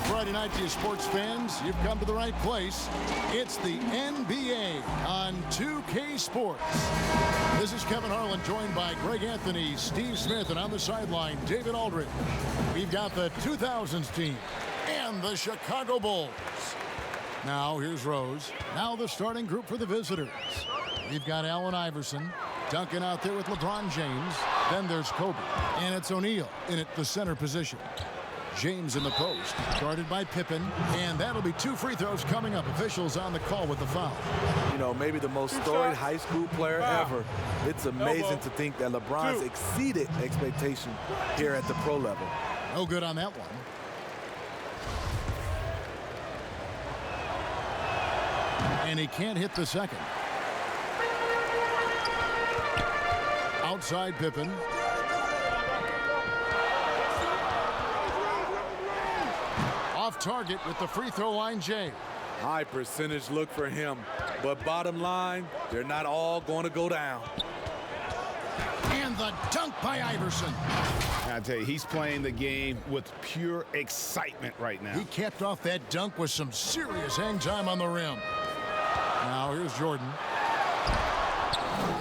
Friday night to you sports fans. You've come to the right place. It's the NBA on 2K Sports. This is Kevin Harlan, joined by Greg Anthony, Steve Smith, and on the sideline, David Aldridge. We've got the 2000s team and the Chicago Bulls. Now here's Rose. Now the starting group for the visitors. We've got Allen Iverson. Duncan out there with LeBron James. Then there's Kobe. And it's O'Neal in at the center position. James in the post, guarded by Pippen, and that'll be 2 free throws coming up. Officials on the call with the foul. You know, maybe the most storied high school player ever. It's amazing to think that LeBron's exceeded expectation here at the pro level. No good on that one. And he can't hit the second. Outside Pippen. Off target with the free throw line, Jay. High percentage look for him. But bottom line, they're not all going to go down. And the dunk by Iverson. I tell you, he's playing the game with pure excitement right now. He capped off that dunk with some serious hang time on the rim. Now here's Jordan.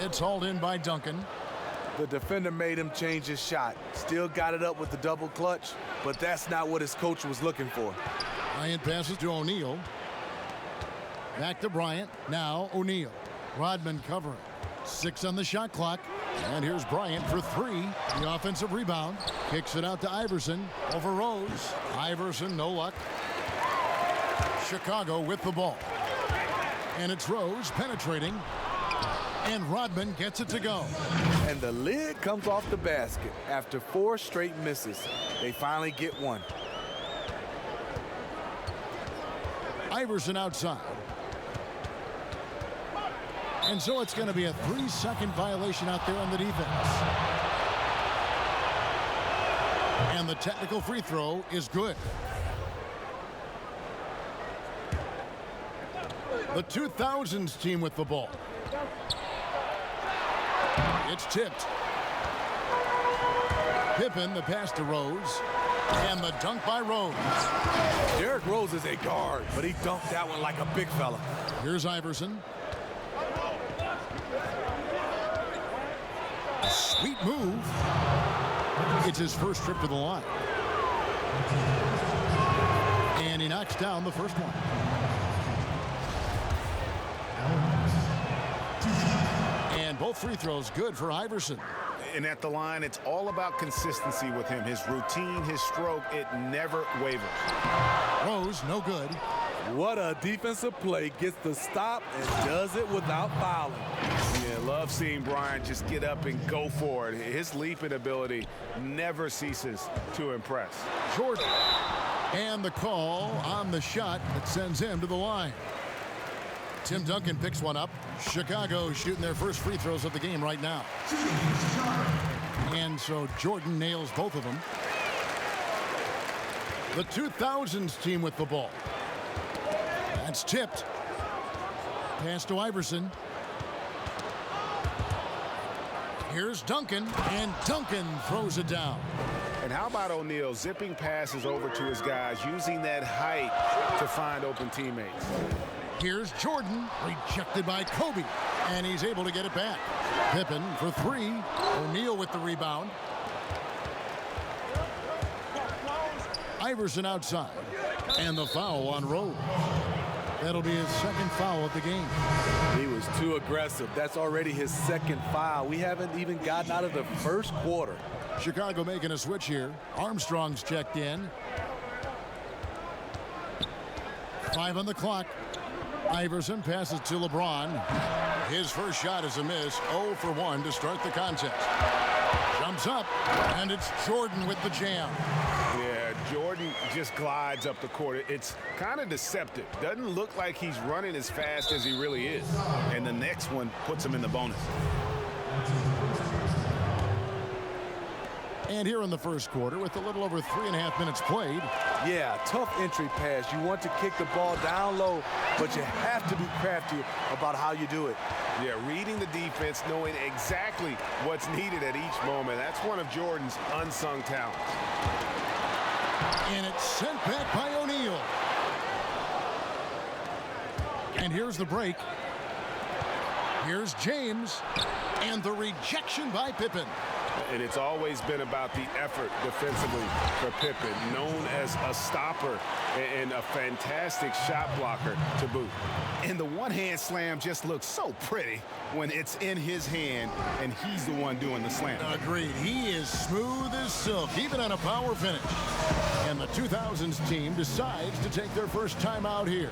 It's hauled in by Duncan. The defender made him change his shot. Still got it up with the double clutch, but that's not what his coach was looking for. Bryant passes to O'Neal. Back to Bryant. Now O'Neal. Rodman covering. 6 on the shot clock. And here's Bryant for 3. The offensive rebound. Kicks it out to Iverson. Over Rose. Iverson, no luck. Chicago with the ball. And it's Rose penetrating. And Rodman gets it to go. And the lid comes off the basket after 4 straight misses. They finally get one. Iverson outside. And so it's going to be a 3-second violation out there on the defense. And the technical free throw is good. The 2000s team with the ball. It's tipped. Pippen, the pass to Rose. And the dunk by Rose. Derrick Rose is a guard, but he dunked that one like a big fella. Here's Iverson. Sweet move. It's his first trip to the line. And he knocks down the first one. And both free throws good for Iverson. And at the line, it's all about consistency with him. His routine, his stroke, it never wavers. Rose, no good. What a defensive play. Gets the stop and does it without fouling. Yeah, love seeing Bryant just get up and go for it. His leaping ability never ceases to impress. Jordan. And the call on the shot that sends him to the line. Tim Duncan picks one up. Chicago shooting their first free throws of the game right now. And so Jordan nails both of them. The 2000s team with the ball. That's tipped. Pass to Iverson. Here's Duncan, and Duncan throws it down. And how about O'Neal zipping passes over to his guys, using that height to find open teammates. Here's Jordan, rejected by Kobe, and he's able to get it back. Pippen for 3. O'Neal with the rebound. Iverson outside, and the foul on Rose. That'll be his second foul of the game. He was too aggressive. That's already his second foul. We haven't even gotten out of the first quarter. Chicago making a switch here. Armstrong's checked in. 5 on the clock. Iverson passes to LeBron. His first shot is a miss. 0 for 1 to start the contest. Jumps up, and it's Jordan with the jam. Yeah, Jordan just glides up the court. It's kind of deceptive. Doesn't look like he's running as fast as he really is. And the next one puts him in the bonus. And here in the first quarter, with a little over 3.5 minutes played. Yeah, tough entry pass. You want to kick the ball down low, but you have to be crafty about how you do it. Yeah, reading the defense, knowing exactly what's needed at each moment. That's one of Jordan's unsung talents. And it's sent back by O'Neal. here's the break. Here's James. And the rejection by Pippen. And it's always been about the effort defensively for Pippen, known as a stopper and a fantastic shot blocker to boot. And the one-hand slam just looks so pretty when it's in his hand and he's the one doing the slam. Agreed. He is smooth as silk, even on a power finish. And the 2000s team decides to take their first time out here.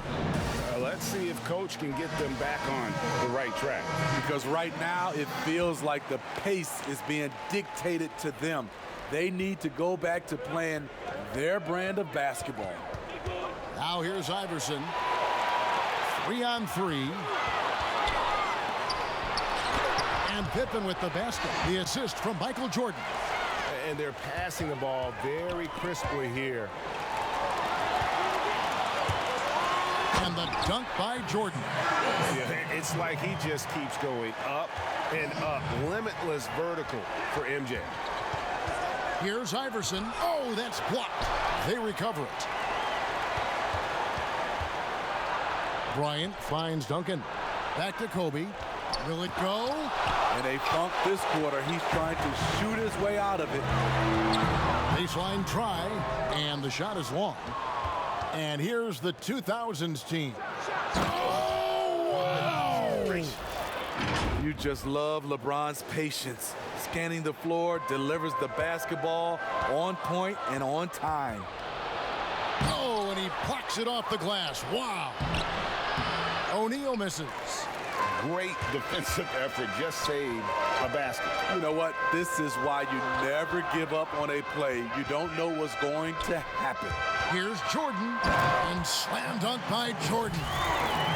Let's see if Coach can get them back on the right track. Because right now it feels like the pace is being dictated to them. They need to go back to playing their brand of basketball. Now here's Iverson. 3-on-3. And Pippen with the basket. The assist from Michael Jordan. And they're passing the ball very crisply here. And the dunk by Jordan. Yeah, it's like he just keeps going up and up. Limitless vertical for MJ. Here's Iverson. Oh, that's blocked. They recover it. Bryant finds Duncan. Back to Kobe. Will it go? And they funk this quarter. He's trying to shoot his way out of it. Baseline try, and the shot is long. And here's the 2000s team. Oh! You just love LeBron's patience. Scanning the floor, delivers the basketball on point and on time. Oh, and he blocks it off the glass. Wow. O'Neal misses. Great defensive effort, just saved a basket. You know what? This is why you never give up on a play. You don't know what's going to happen. Here's Jordan, and slam dunk by Jordan.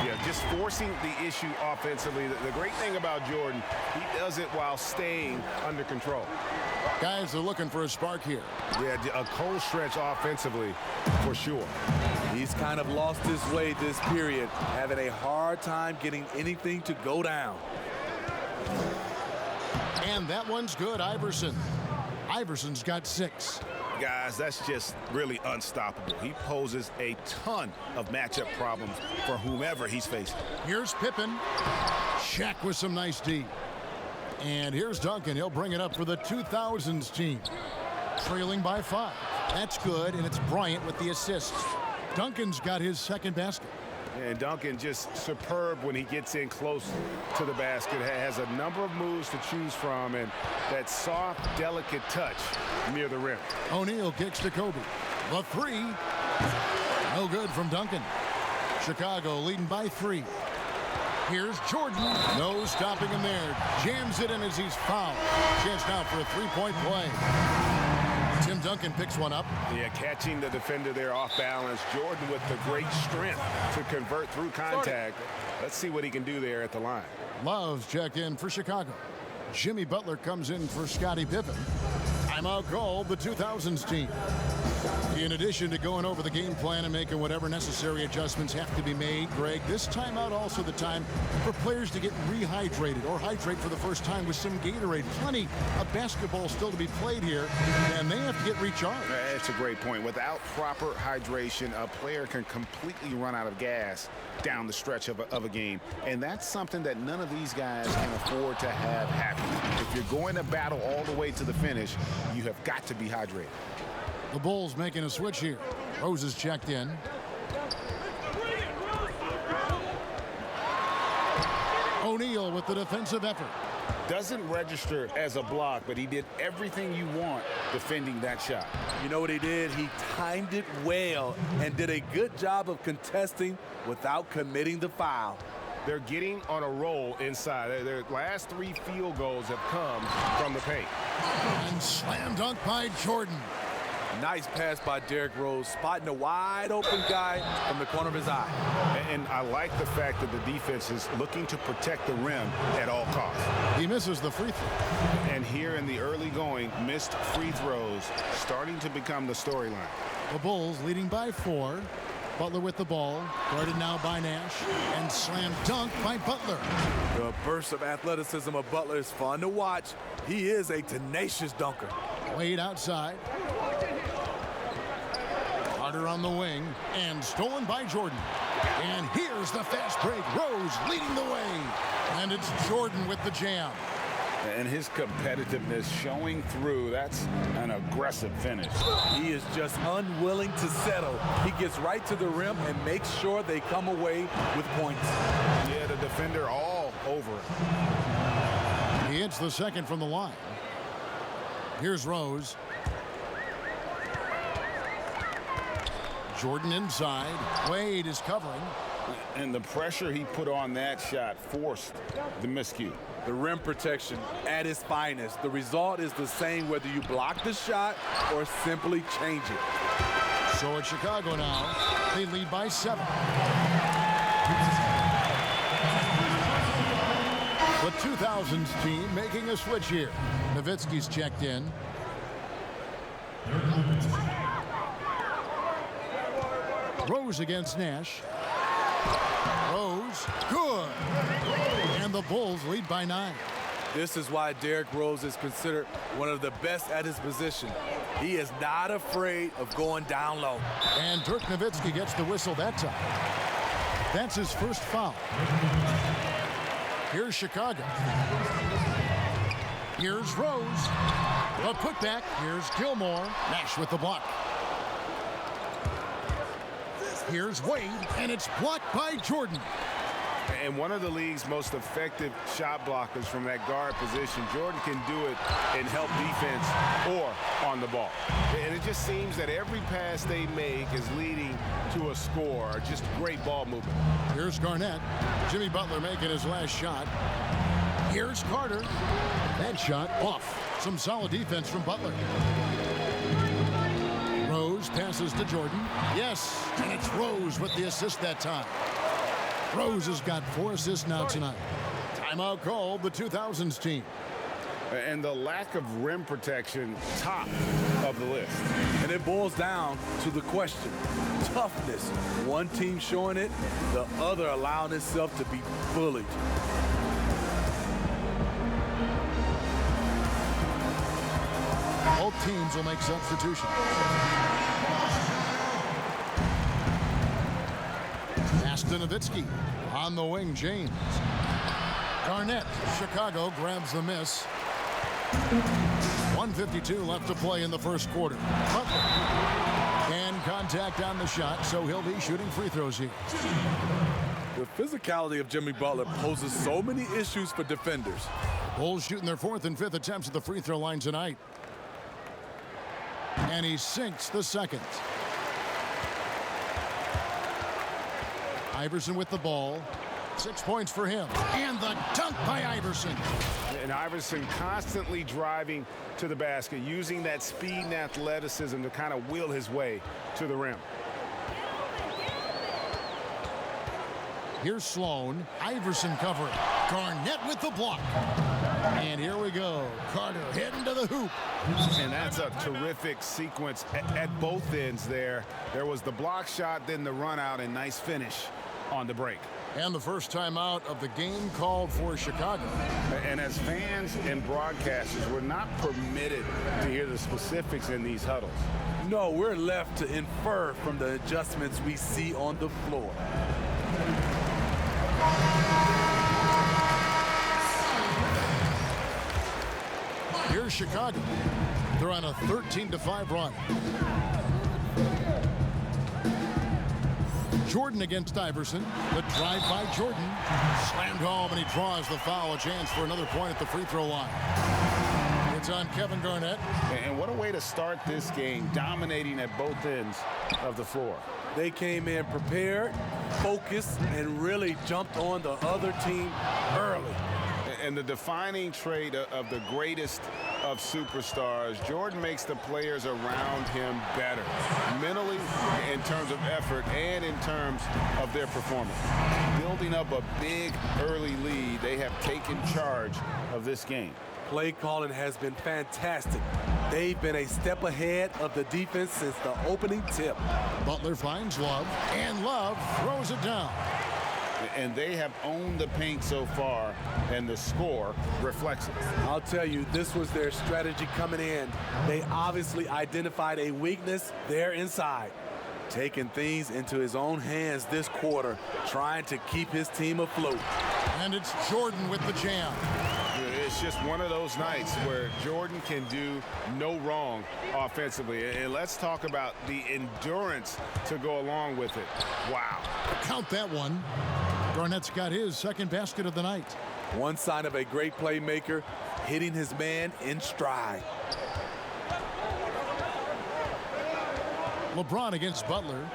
Yeah, just forcing the issue offensively. The great thing about Jordan, he does it while staying under control. Guys are looking for a spark here. Yeah, a cold stretch offensively for sure. He's kind of lost his way this period, having a hard time getting anything to go down. And that one's good, Iverson. Iverson's got 6. Guys, that's just really unstoppable. He poses a ton of matchup problems for whomever he's facing. Here's Pippen. Shaq with some nice D. And here's Duncan. He'll bring it up for the 2000s team. Trailing by 5. That's good, and it's Bryant with the assist. Duncan's got his second basket. And Duncan just superb when he gets in close to the basket. Has a number of moves to choose from, and that soft, delicate touch near the rim. O'Neal kicks to Kobe. The 3. No good from Duncan. Chicago leading by 3. Here's Jordan. No stopping him there. Jams it in as he's fouled. Chance now for a 3-point play. Tim Duncan picks one up. Yeah, catching the defender there off balance. Jordan with the great strength to convert through contact. Let's see what he can do there at the line. Love's checked in for Chicago. Jimmy Butler comes in for Scottie Pippen. Timeout called the 2000s team. In addition to going over the game plan and making whatever necessary adjustments have to be made, Greg, this timeout also the time for players to get rehydrated or hydrate for the first time with some Gatorade. Plenty of basketball still to be played here, and they have to get recharged. That's a great point. Without proper hydration, a player can completely run out of gas down the stretch of a game, and that's something that none of these guys can afford to have happen. If you're going to battle all the way to the finish, you have got to be hydrated. The Bulls making a switch here. Rose is checked in. O'Neal with the defensive effort. Doesn't register as a block, but he did everything you want defending that shot. You know what he did? He timed it well and did a good job of contesting without committing the foul. They're getting on a roll inside. Their last 3 field goals have come from the paint. And slam dunk by Jordan. Nice pass by Derrick Rose, spotting a wide open guy from the corner of his eye. And I like the fact that the defense is looking to protect the rim at all costs. He misses the free throw. And here in the early going, missed free throws starting to become the storyline. The Bulls leading by 4. Butler with the ball, guarded now by Nash, and slam dunk by Butler. The burst of athleticism of Butler is fun to watch. He is a tenacious dunker. Wade outside. Carter on the wing, and stolen by Jordan. And here's the fast break. Rose leading the way. And it's Jordan with the jam. And his competitiveness showing through. That's an aggressive finish. He is just unwilling to settle. He gets right to the rim and makes sure they come away with points. Yeah, the defender all over it. He hits the second from the line. Here's Rose. Jordan inside. Wade is covering. And the pressure he put on that shot forced the miscue. The rim protection at its finest. The result is the same whether you block the shot or simply change it. So it's Chicago now. They lead by 7. The 2000s team making a switch here. Nowitzki's checked in. Rose against Nash. Rose, good. And the Bulls lead by 9. This is why Derrick Rose is considered one of the best at his position. He is not afraid of going down low. And Dirk Nowitzki gets the whistle that time. That's his first foul. Here's Chicago. Here's Rose. A putback. Here's Gilmore. Nash with the block. Here's Wade, and it's blocked by Jordan. And one of the league's most effective shot blockers from that guard position. Jordan can do it in help defense or on the ball. And it just seems that every pass they make is leading to a score, or just great ball movement. Here's Garnett. Jimmy Butler making his last shot. Here's Carter. That shot off. Some solid defense from Butler. Rose passes to Jordan. Yes, and it's Rose with the assist that time. Rose has got 4 assists now tonight. Timeout called the 2000s team. And the lack of rim protection, top of the list. And it boils down to the question. Toughness. One team showing it, the other allowing itself to be bullied. Both teams will make substitutions. Pass to Nowitzki. On the wing, James. Garnett. Chicago grabs the miss. 1:52 left to play in the first quarter. Butler. And contact on the shot, so he'll be shooting free throws here. The physicality of Jimmy Butler poses so many issues for defenders. Bulls shooting their 4th and 5th attempts at the free throw line tonight. And he sinks the second. Iverson with the ball. 6 points for him. And the dunk by Iverson. And Iverson constantly driving to the basket, using that speed and athleticism to kind of wheel his way to the rim. Here's Sloan. Iverson covering. Garnett with the block. And here we go. Carter heading to the hoop. And that's a terrific sequence at both ends there. There was the block shot, then the run out, and nice finish on the break. And the first timeout of the game called for Chicago. And as fans and broadcasters, we're not permitted to hear the specifics in these huddles. No, we're left to infer from the adjustments we see on the floor. Here's Chicago. They're on a 13-5 run. Jordan against Iverson. The drive by Jordan. Slammed home, and he draws the foul. A chance for another point at the free throw line. It's on Kevin Garnett. And what a way to start this game, dominating at both ends of the floor. They came in prepared, focused, and really jumped on the other team early. And the defining trait of the greatest of superstars, Jordan makes the players around him better, mentally, in terms of effort, and in terms of their performance. Building up a big early lead, they have taken charge of this game. Play calling has been fantastic. They've been a step ahead of the defense since the opening tip. Butler finds Love, and Love throws it down. And they have owned the paint so far, and the score reflects it. I'll tell you, this was their strategy coming in. They obviously identified a weakness there inside. Taking things into his own hands this quarter, trying to keep his team afloat. And it's Jordan with the jam. It's just one of those nights where Jordan can do no wrong offensively. And let's talk about the endurance to go along with it. Wow. Count that one. Garnett's got his second basket of the night. One sign of a great playmaker, hitting his man in stride. LeBron against Butler.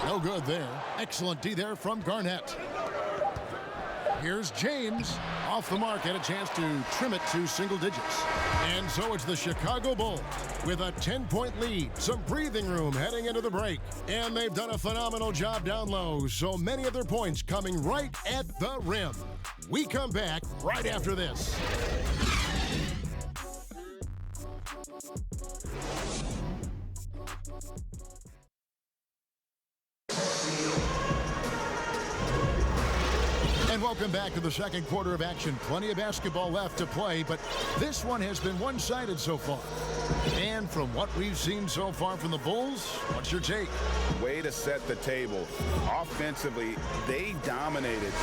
No good there. Excellent D there from Garnett. Here's James. Off the mark, had a chance to trim it to single digits. And so it's the Chicago Bulls with a 10-point lead. Some breathing room heading into the break. And they've done a phenomenal job down low. So many of their points coming right at the rim. We come back right after this. And welcome back to the second quarter of action. Plenty of basketball left to play, but this one has been one-sided so far. And from what we've seen so far from the Bulls, what's your take? Way to set the table. Offensively, they dominated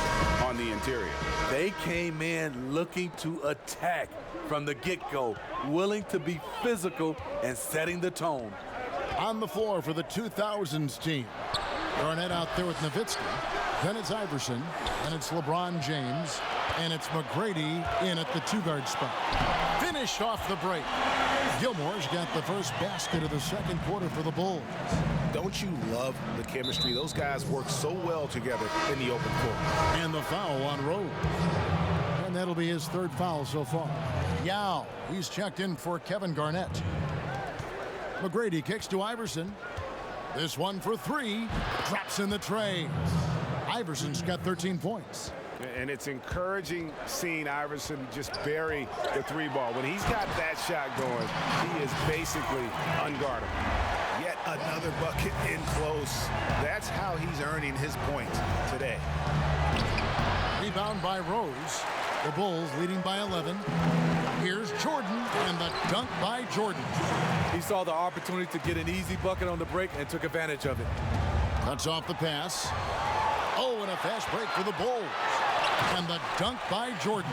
on the interior. They came in looking to attack from the get-go, willing to be physical and setting the tone. On the floor for the 2000s team. Garnett out there with Nowitzki. Then it's Iverson. Then it's LeBron James. And it's McGrady in at the two-guard spot. Finished off the break. Gilmore's got the first basket of the second quarter for the Bulls. Don't you love the chemistry? Those guys work so well together in the open court. And the foul on Rose. And that'll be his third foul so far. Yao, he's checked in for Kevin Garnett. McGrady kicks to Iverson. This one for three. Drops in the tray. Iverson's got 13 points. And it's encouraging seeing Iverson just bury the three ball. When he's got that shot going, he is basically unguardable. Yet another bucket in close. That's how he's earning his points today. Rebound by Rose. The Bulls leading by 11. Here's Jordan, and the dunk by Jordan. He saw the opportunity to get an easy bucket on the break and took advantage of it. Cuts off the pass. Oh, and a fast break for the Bulls. And the dunk by Jordan.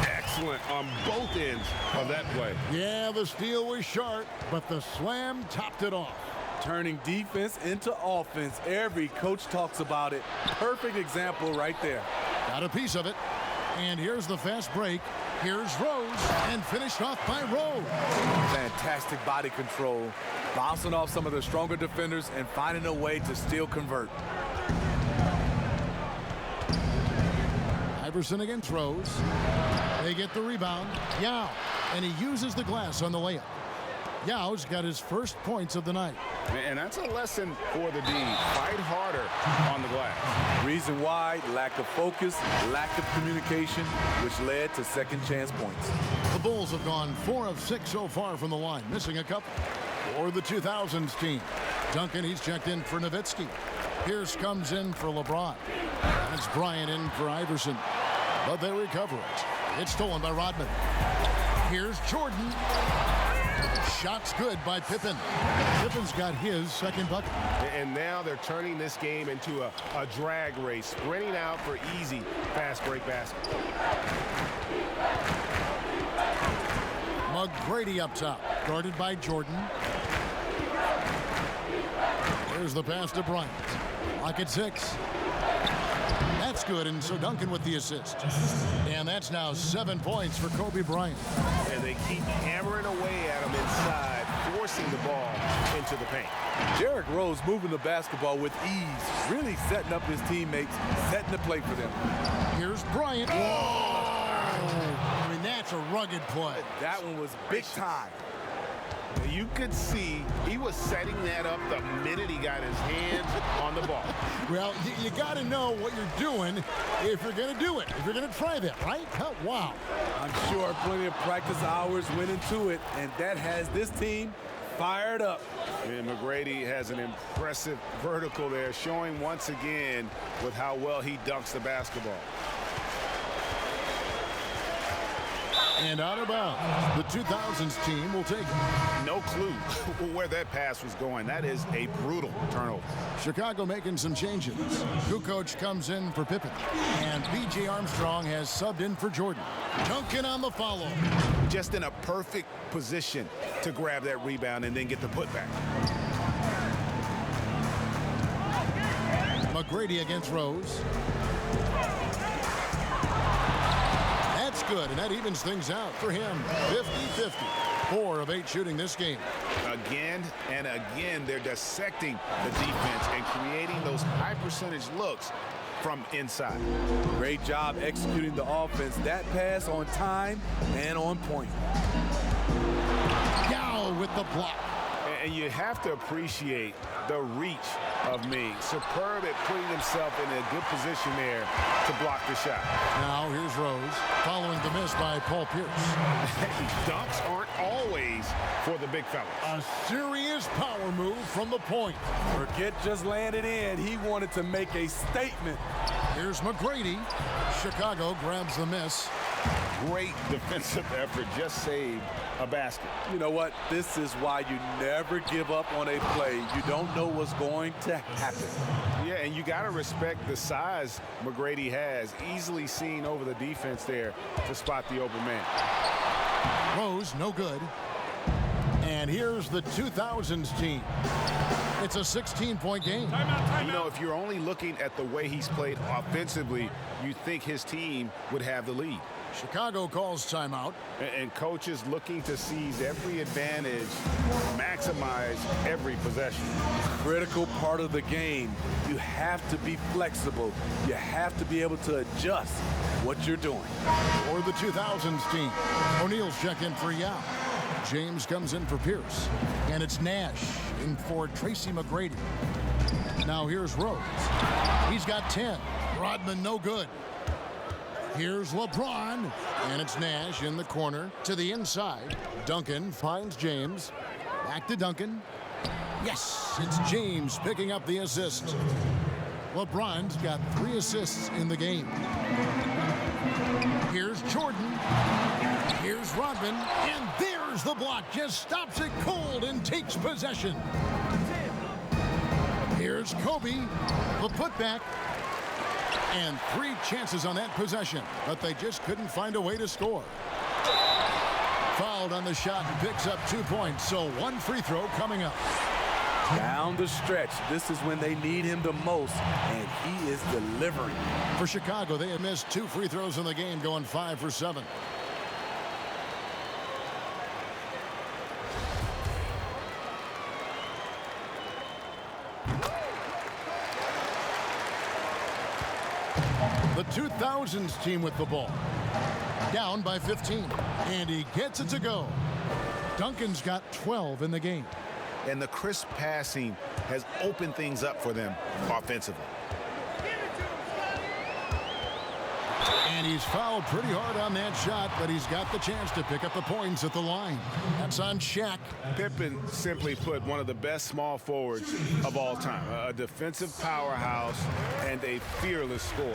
Excellent on both ends of that play. Yeah, the steal was sharp, but the slam topped it off. Turning defense into offense. Every coach talks about it. Perfect example right there. Got a piece of it. And here's the fast break. Here's Rose, and finished off by Rose. Fantastic body control, bouncing off some of the stronger defenders and finding a way to still convert. Iverson against Rose. They get the rebound. Yao, and he uses the glass on the layup. Yao's got his first points of the night. And that's a lesson for the D. Fight harder on the glass. Reason why, lack of focus, lack of communication, which led to second chance points. The Bulls have gone 4 of 6 so far from the line, missing a couple. For the 2000s team. Duncan, he's checked in for Nowitzki. Pierce comes in for LeBron. And it's Bryant in for Iverson. But they recover it. It's stolen by Rodman. Here's Jordan. Shots good by Pippen. Pippen's got his second bucket. And now they're turning this game into a drag race, sprinting out for easy fast break basket. McGrady up top, guarded by Jordan. There's the pass to Bryant. Lock at 6. That's good, and so Duncan with the assist. And that's now 7 points for Kobe Bryant. And they keep hammering away at him inside, forcing the ball into the paint. Derrick Rose moving the basketball with ease, really setting up his teammates, setting the play for them. Here's Bryant. Whoa! I mean, that's a rugged play. That one was big time. You could see he was setting that up the minute he got his hands on the ball. Well, you got to know what you're doing if you're going to do it, if you're going to try that, right? Wow. I'm sure plenty of practice hours went into it, and that has this team fired up. And McGrady has an impressive vertical there, showing once again with how well he dunks the basketball. And out of bounds. The 2000s team will take it. No clue where that pass was going. That is a brutal turnover. Chicago making some changes. Kukoc comes in for Pippen. And B.J. Armstrong has subbed in for Jordan. Duncan on the follow. Just in a perfect position to grab that rebound and then get the putback. McGrady against Rose. That's good, and that evens things out for him. 50-50. 4 of 8 shooting this game. Again and again, they're dissecting the defense and creating those high percentage looks from inside. Great job executing the offense. That pass on time and on point. Yao with the block. And you have to appreciate the reach of Ming. Superb at putting himself in a good position there to block the shot. Now here's Rose following the miss by Paul Pierce. Dunks aren't always for the big fellas. A serious power move from the point. Forget just landed in. He wanted to make a statement. Here's McGrady. Chicago grabs the miss. Great defensive effort, just saved a basket. You know what? This is why you never give up on a play. You don't know what's going to happen. Yeah, and you got to respect the size McGrady has. Easily seen over the defense there to spot the open man. Rose, no good. And here's the 2000s team. It's a 16-point game. You know, if you're only looking at the way he's played offensively, you think his team would have the lead. Chicago calls timeout. And coaches looking to seize every advantage, maximize every possession. Critical part of the game. You have to be flexible. You have to be able to adjust what you're doing. For the 2000s team, O'Neal's check in for Yao. James comes in for Pierce. And it's Nash in for Tracy McGrady. Now here's Rose. He's got 10. Rodman no good. Here's LeBron, and it's Nash in the corner to the inside. Duncan finds James. Back to Duncan. Yes, it's James picking up the assist. LeBron's got 3 assists in the game. Here's Jordan. Here's Rodman, and there's the block. Just stops it cold and takes possession. Here's Kobe, the putback. And 3 chances on that possession, but they just couldn't find a way to score. Fouled on the shot and picks up 2 points, so 1 free throw coming up. Down the stretch, this is when they need him the most, and he is delivering. For Chicago, they have missed 2 free throws in the game, going 5 for 7. The 2000s team with the ball. Down by 15. And he gets it to go. Duncan's got 12 in the game. And the crisp passing has opened things up for them offensively. And he's fouled pretty hard on that shot, but he's got the chance to pick up the points at the line. That's on Shaq. Pippen, simply put, one of the best small forwards of all time. A defensive powerhouse and a fearless scorer.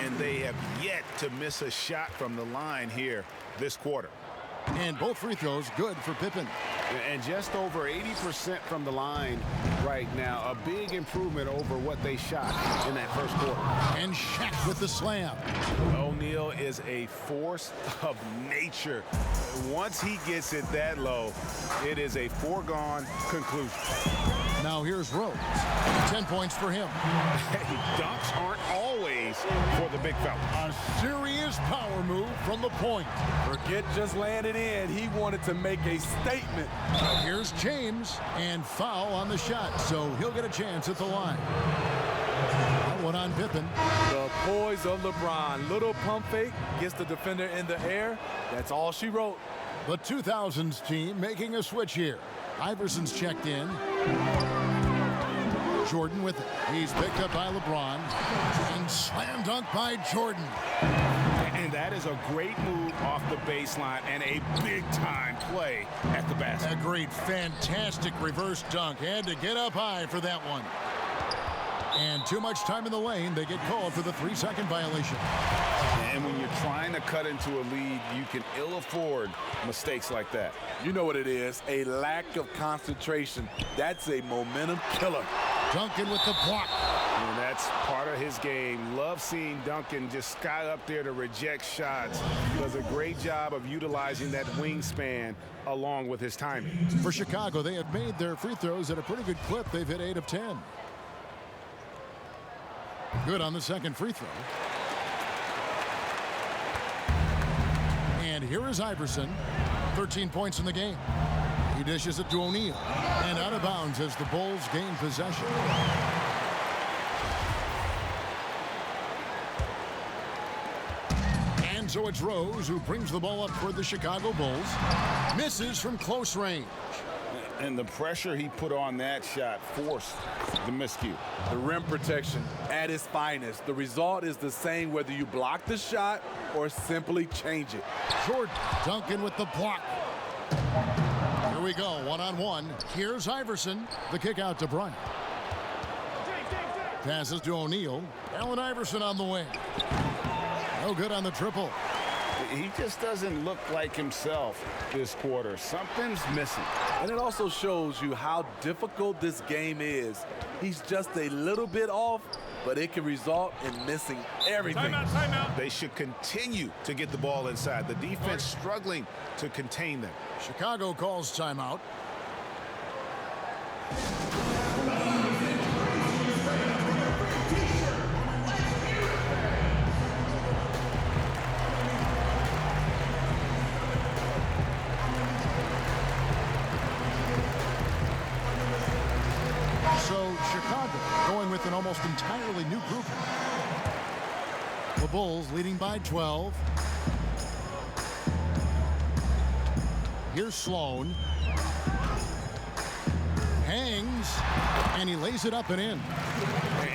And they have yet to miss a shot from the line here this quarter. And both free throws good for Pippen. And just over 80% from the line right now. A big improvement over what they shot in that first quarter. And Shaq with the slam. O'Neal is a force of nature. Once he gets it that low, it is a foregone conclusion. Now here's Rose. 10 points for him. Dunks aren't always for the big fella. A serious power move from the point. Forget just landed in. He wanted to make a statement. Here's James, and foul on the shot, so he'll get a chance at the line. That one on Pippen. The poise of LeBron. Little pump fake, gets the defender in the air. That's all she wrote. The 2000s team making a switch here. Iverson's checked in. Jordan with it. He's picked up by LeBron. And slam dunk by Jordan. And that is a great move off the baseline and a big-time play at the basket. A great, fantastic reverse dunk. Had to get up high for that one. And too much time in the lane. They get called for the 3-second violation. And when you're trying to cut into a lead, you can ill afford mistakes like that. You know what it is, a lack of concentration. That's a momentum killer. Duncan with the block. And that's part of his game. Love seeing Duncan just sky up there to reject shots. He does a great job of utilizing that wingspan along with his timing. For Chicago, they have made their free throws at a pretty good clip. They've hit 8 of 10. Good on the second free throw. And here is Iverson. 13 points in the game. He dishes it to O'Neal. And out of bounds as the Bulls gain possession. And so it's Rose who brings the ball up for the Chicago Bulls. Misses from close range. And the pressure he put on that shot forced the miscue. The rim protection at its finest. The result is the same whether you block the shot or simply change it. Jordan. Duncan with the block. Here we go, one-on-one. Here's Iverson. The kick out to Bryant. Passes to O'Neal. Allen Iverson on the wing. No good on the triple. He just doesn't look like himself this quarter. Something's missing. And it also shows you how difficult this game is. He's just a little bit off, but it can result in missing everything. Timeout. They should continue to get the ball inside. The defense struggling to contain them. Chicago calls timeout. So Chicago going with an almost entirely new group. The Bulls leading by 12. Here's Sloan. Hangs, and he lays it up and in.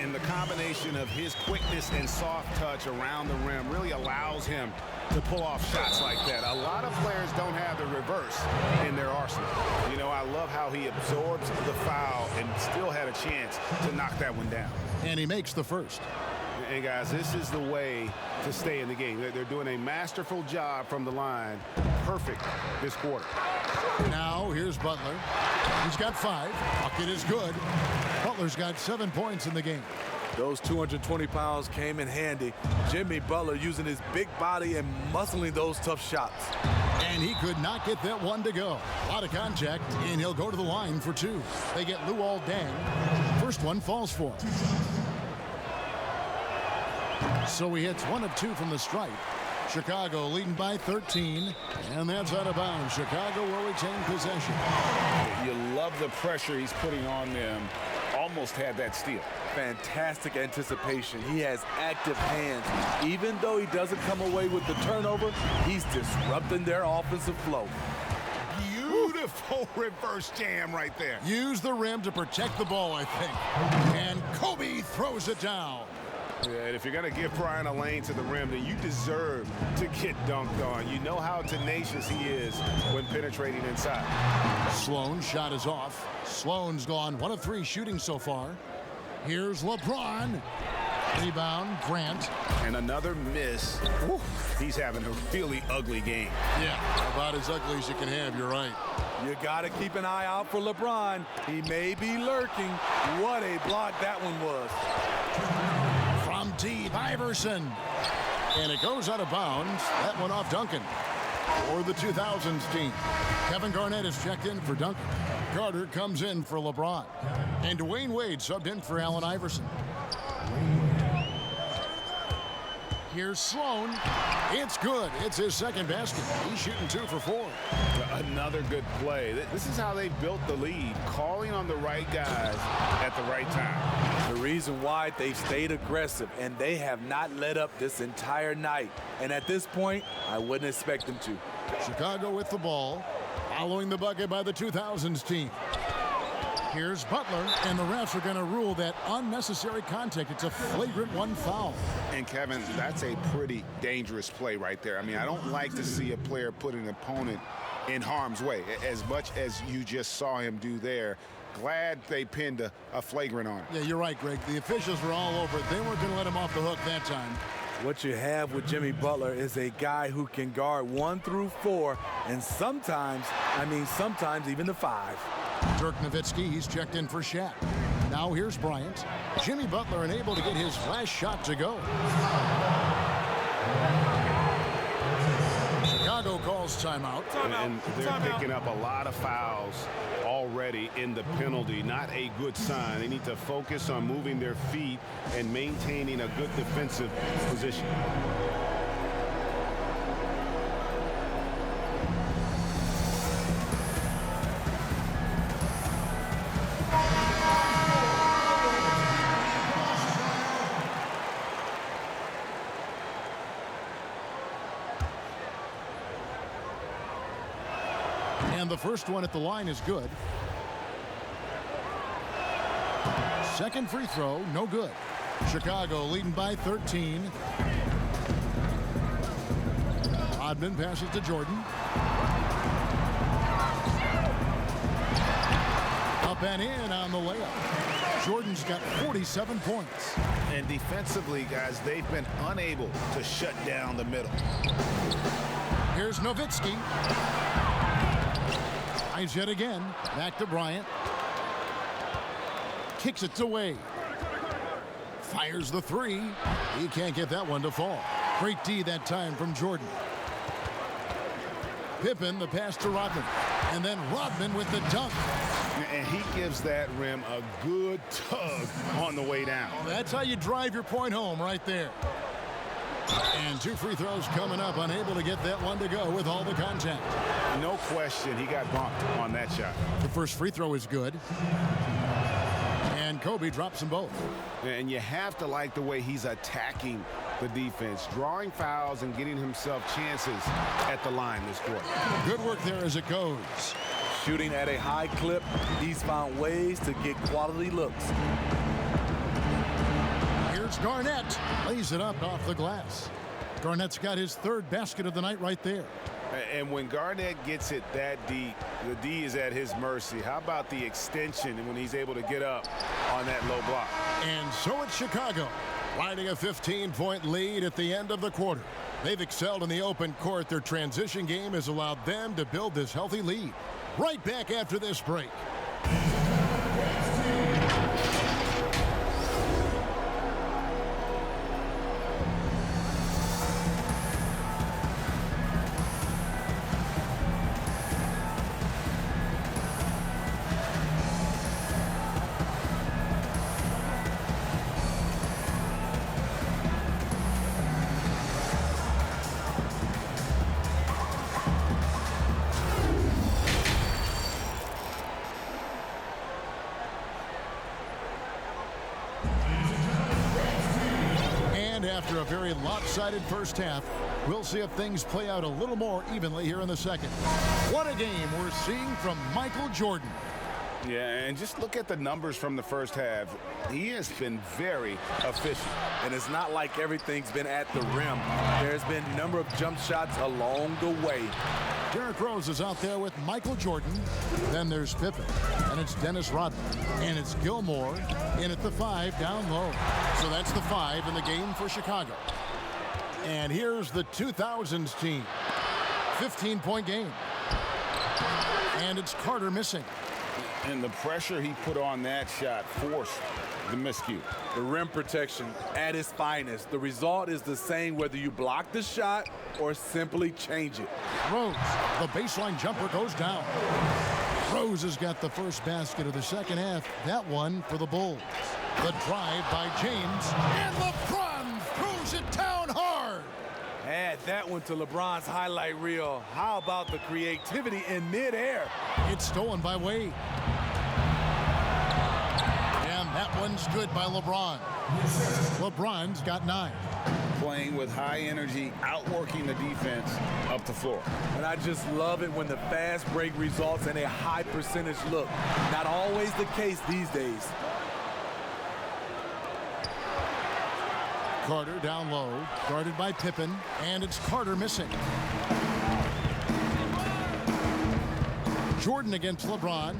And the combination of his quickness and soft touch around the rim really allows him to pull off shots like that. A lot of players don't have the reverse in their arsenal. You know, I love how he absorbs the foul and still had a chance to knock that one down. And he makes the first. And guys, this is the way to stay in the game. They're doing a masterful job from the line. Perfect this quarter. Now here's Butler. He's got 5. Bucket is good. Butler's got 7 points in the game. Those 220 pounds came in handy. Jimmy Butler using his big body and muscling those tough shots. And he could not get that one to go. A lot of contact, and he'll go to the line for 2. They get Luol Deng. First one falls for him. So he hits 1 of 2 from the stripe. Chicago leading by 13, and that's out of bounds. Chicago will retain possession. You love the pressure he's putting on them. Almost had that steal. Fantastic anticipation. He has active hands. Even though he doesn't come away with the turnover, he's disrupting their offensive flow. Beautiful reverse jam right there. Use the rim to protect the ball, I think. And Kobe throws it down. Yeah, and if you're going to give Bryant a lane to the rim, then you deserve to get dunked on. You know how tenacious he is when penetrating inside. Sloan's shot is off. Sloan's gone 1 of 3 shooting so far. Here's LeBron. Rebound, Grant. And another miss. Woo. He's having a really ugly game. Yeah, about as ugly as you can have, you're right. You got to keep an eye out for LeBron. He may be lurking. What a block that one was. From deep, Iverson. And it goes out of bounds. That one off Duncan. For the 2000s team. Kevin Garnett is checked in for Duncan. Carter comes in for LeBron. And Dwayne Wade subbed in for Allen Iverson. Here's Sloan. It's good. It's his second basket. He's shooting 2 for 4. Another good play. This is how they built the lead, calling on the right guys at the right time. The reason why they've stayed aggressive, and they have not let up this entire night. And at this point, I wouldn't expect them to. Chicago with the ball, following the bucket by the 2000s team. Here's Butler, and the refs are going to rule that unnecessary contact. It's a flagrant 1 foul. And Kevin, that's a pretty dangerous play right there. I mean, I don't like to see a player put an opponent in harm's way. As much as you just saw him do there, Glad they pinned a flagrant on him. Yeah, you're right, Greg. The officials were all over it. They weren't going to let him off the hook that time. What you have with Jimmy Butler is a guy who can guard 1 through 4, and sometimes even the 5. Dirk Nowitzki, he's checked in for Shaq. Now here's Bryant. Jimmy Butler unable to get his last shot to go. Chicago calls timeout. And they're picking up a lot of fouls already in the penalty. Not a good sign. They need to focus on moving their feet and maintaining a good defensive position. And the first one at the line is good. Second free throw, no good. Chicago leading by 13. Rodman passes to Jordan. Up and in on the layup. Jordan's got 47 points. And defensively, guys, they've been unable to shut down the middle. Here's Nowitzki. Eyes yet again. Back to Bryant. Kicks it away. Fires the 3. He can't get that one to fall. Great D that time from Jordan. Pippen, the pass to Rodman. And then Rodman with the dunk. And he gives that rim a good tug on the way down. That's how you drive your point home right there. And 2 free throws coming up. Unable to get that one to go with all the contact. No question, he got bumped on that shot. The first free throw is good. And Kobe drops them both. And you have to like the way he's attacking the defense, drawing fouls and getting himself chances at the line this quarter. Good work there as it goes. Shooting at a high clip, he's found ways to get quality looks. Here's Garnett. Lays it up off the glass. Garnett's got his 3rd basket of the night right there. And when Garnett gets it that deep, the D is at his mercy. How about the extension when he's able to get up on that low block? And so it's Chicago, riding a 15-point lead at the end of the quarter. They've excelled in the open court. Their transition game has allowed them to build this healthy lead. Right back after this break. After a very lopsided first half, we'll see if things play out a little more evenly here in the second. What a game we're seeing from Michael Jordan. Yeah, and just look at the numbers from the first half. He has been very efficient. And it's not like everything's been at the rim. There's been a number of jump shots along the way. Derrick Rose is out there with Michael Jordan. Then there's Pippen. And it's Dennis Rodman. And it's Gilmore in at the 5 down low. So that's the 5 in the game for Chicago. And here's the 2000s team. 15-point game. And it's Carter missing. And the pressure he put on that shot forced the miscue. The rim protection at its finest. The result is the same whether you block the shot or simply change it. Rose, the baseline jumper goes down. Rose has got the first basket of the second half. That one for the Bulls. The drive by James. And LeBron throws it down hard. Add that one to LeBron's highlight reel. How about the creativity in midair? It's stolen by Wade. And that one's good by LeBron. LeBron's got 9. Playing with high energy, outworking the defense up the floor. And I just love it when the fast break results in a high percentage look. Not always the case these days. Carter down low, guarded by Pippen, and it's Carter missing. Jordan against LeBron.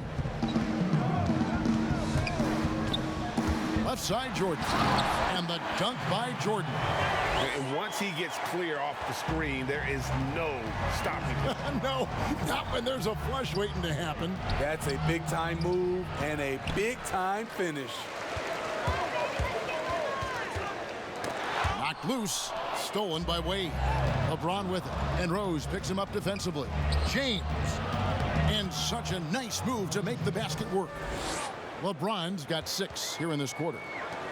Left side, Jordan. And the dunk by Jordan. And once he gets clear off the screen, there is no stopping him. No, not when there's a flush waiting to happen. That's a big-time move and a big-time finish. Knocked loose. Stolen by Wade. LeBron with it. And Rose picks him up defensively. James. And such a nice move to make the basket work. LeBron's got 6 here in this quarter.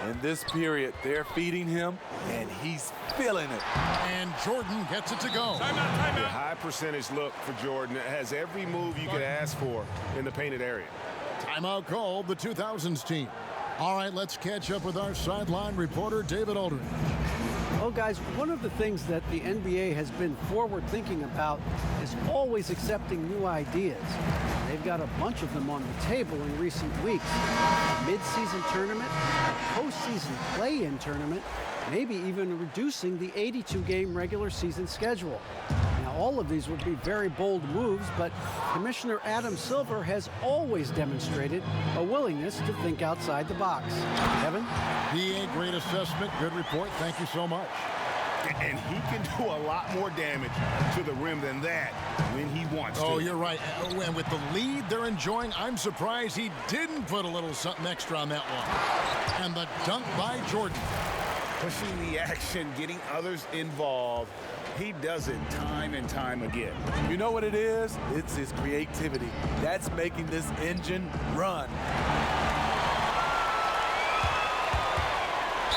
In this period, they're feeding him, and he's feeling it. And Jordan gets it to go. A high percentage look for Jordan. It has every move you could ask for in the painted area. Timeout called, the 2000s team. All right, let's catch up with our sideline reporter, David Aldridge. Well, guys, one of the things that the NBA has been forward thinking about is always accepting new ideas. They've got a bunch of them on the table in recent weeks. A mid-season tournament, a postseason play-in tournament, maybe even reducing the 82-game regular season schedule. Now, all of these would be very bold moves, but Commissioner Adam Silver has always demonstrated a willingness to think outside the box. Kevin? PA, great assessment, good report. Thank you so much. And he can do a lot more damage to the rim than that when he wants to. Oh, you're right. And with the lead they're enjoying, I'm surprised he didn't put a little something extra on that one. And the dunk by Jordan. Pushing the action, getting others involved. He does it time and time again. You know what it is? It's his creativity. That's making this engine run.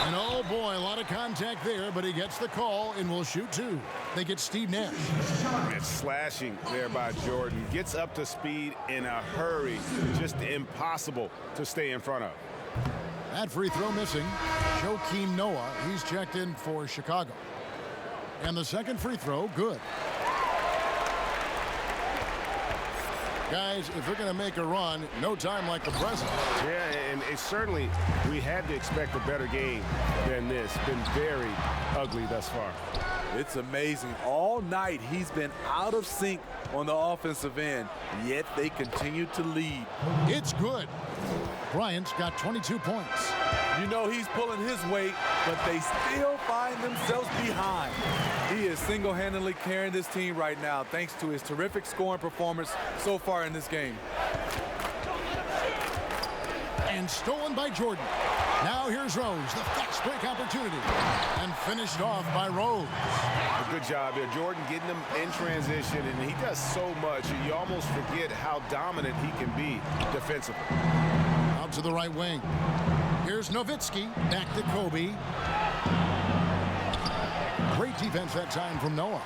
And oh boy, a lot of contact there, but he gets the call and will shoot 2. They get Steve Nash. It's slashing there by Jordan. Gets up to speed in a hurry. Just impossible to stay in front of. That free throw missing. Joakim Noah, he's checked in for Chicago. And the second free throw, good. Guys, if they're going to make a run, no time like the present. Yeah, and certainly we had to expect a better game than this. Been very ugly thus far. It's amazing. All night he's been out of sync on the offensive end, yet they continue to lead. It's good. Bryant's got 22 points. You know he's pulling his weight, but they still find themselves behind. He is single-handedly carrying this team right now thanks to his terrific scoring performance so far in this game. And stolen by Jordan. Now here's Rose, the fast break opportunity. And finished off by Rose. A good job there. Jordan getting them in transition, and he does so much. You almost forget how dominant he can be defensively. Out to the right wing. Here's Nowitzki, back to Kobe. Great defense that time from Noah.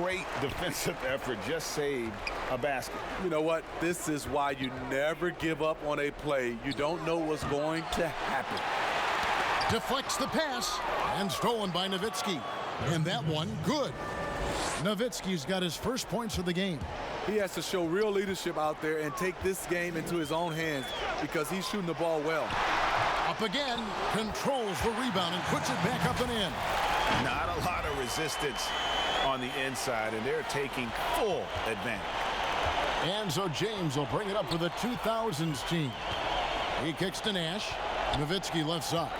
Great defensive effort, just saved a basket. You know what? This is why you never give up on a play. You don't know what's going to happen. Deflects the pass, and stolen by Nowitzki. And that one, good. Nowitzki's got his first points of the game. He has to show real leadership out there and take this game into his own hands because he's shooting the ball well. Up again, controls the rebound and puts it back up and in. Not a lot of resistance on the inside, and they're taking full advantage. And so James will bring it up for the 2000s team. He kicks to Nash. Nowitzki left side.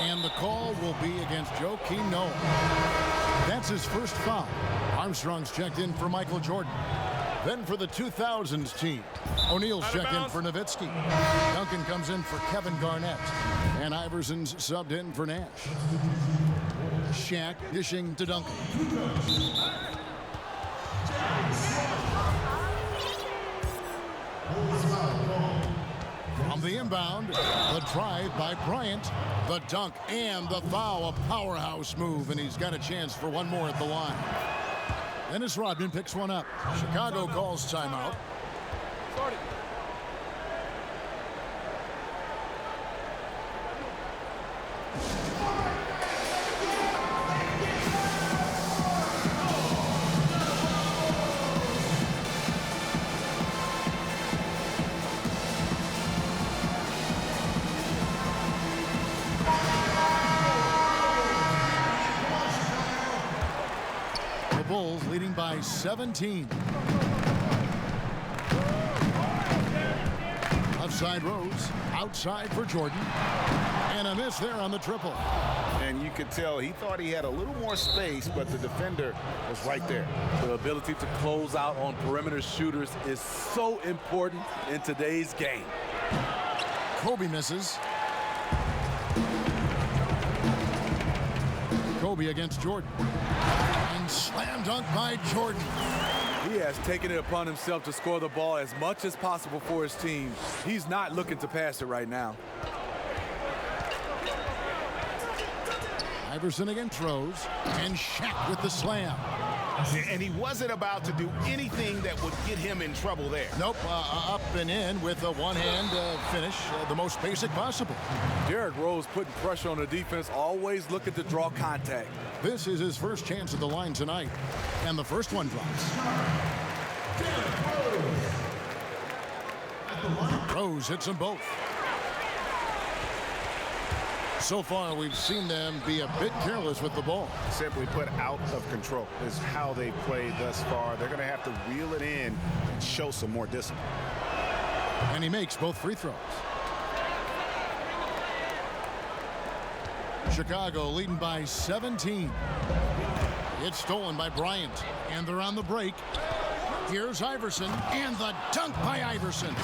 And the call will be against Joakim Noah. That's his first foul. Armstrong's checked in for Michael Jordan. Then for the 2000s team, O'Neal's checked in for Nowitzki. Duncan comes in for Kevin Garnett. And Iverson's subbed in for Nash. Shaq dishing to Duncan. From the inbound, the drive by Bryant, the dunk and the foul, a powerhouse move, and he's got a chance for one more at the line. Dennis Rodman picks one up. Chicago calls timeout. Bulls leading by 17. Left side Rose, outside for Jordan. And a miss there on the triple. And you could tell he thought he had a little more space, but the defender was right there. The ability to close out on perimeter shooters is so important in today's game. Kobe misses. Kobe against Jordan. And slam dunk by Jordan. He has taken it upon himself to score the ball as much as possible for his team. He's not looking to pass it right now. Iverson against Rose. And Shaq with the slam. And he wasn't about to do anything that would get him in trouble there. Nope, up and in with a one-hand finish, the most basic possible. Derrick Rose putting pressure on the defense, always looking to draw contact. This is his first chance at the line tonight. And the first one drops. Rose hits them both. So far, we've seen them be a bit careless with the ball. Simply put, out of control is how they played thus far. They're going to have to reel it in and show some more discipline. And he makes both free throws. Chicago leading by 17. It's stolen by Bryant. And they're on the break. Here's Iverson. And the dunk by Iverson.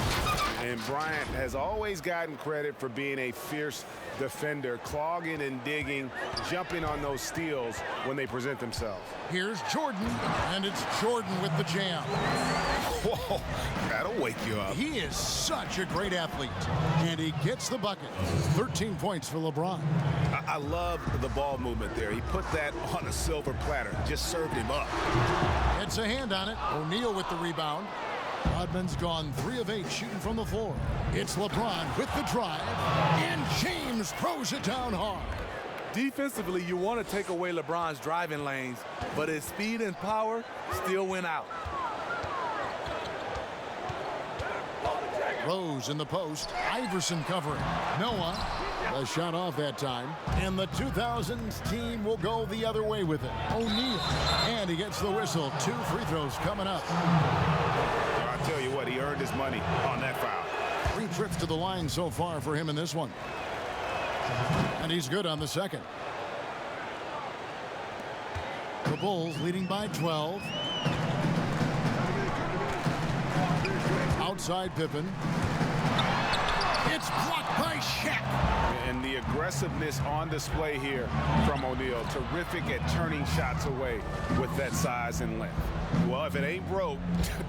And Bryant has always gotten credit for being a fierce defender, clogging and digging, jumping on those steals when they present themselves. Here's Jordan, and it's Jordan with the jam. Whoa, that'll wake you up. He is such a great athlete, and he gets the bucket. 13 points for LeBron. I love the ball movement there. He put that on a silver platter, just served him up. It's a hand on it. O'Neal with the rebound. Rodman's gone 3 of 8 shooting from the floor. It's LeBron with the drive, and James throws it down hard. Defensively, you want to take away LeBron's driving lanes, but his speed and power still went out. Rose in the post. Iverson covering. Noah, a shot off that time. And the 2000s team will go the other way with it. O'Neal. And he gets the whistle. 2 free throws coming up. I'll tell you what, he earned his money on that foul. 3 trips to the line so far for him in this one. And he's good on the second. The Bulls leading by 12. Outside Pippen. It's blocked by Shaq. And the aggressiveness on display here from O'Neal. Terrific at turning shots away with that size and length. Well, if it ain't broke,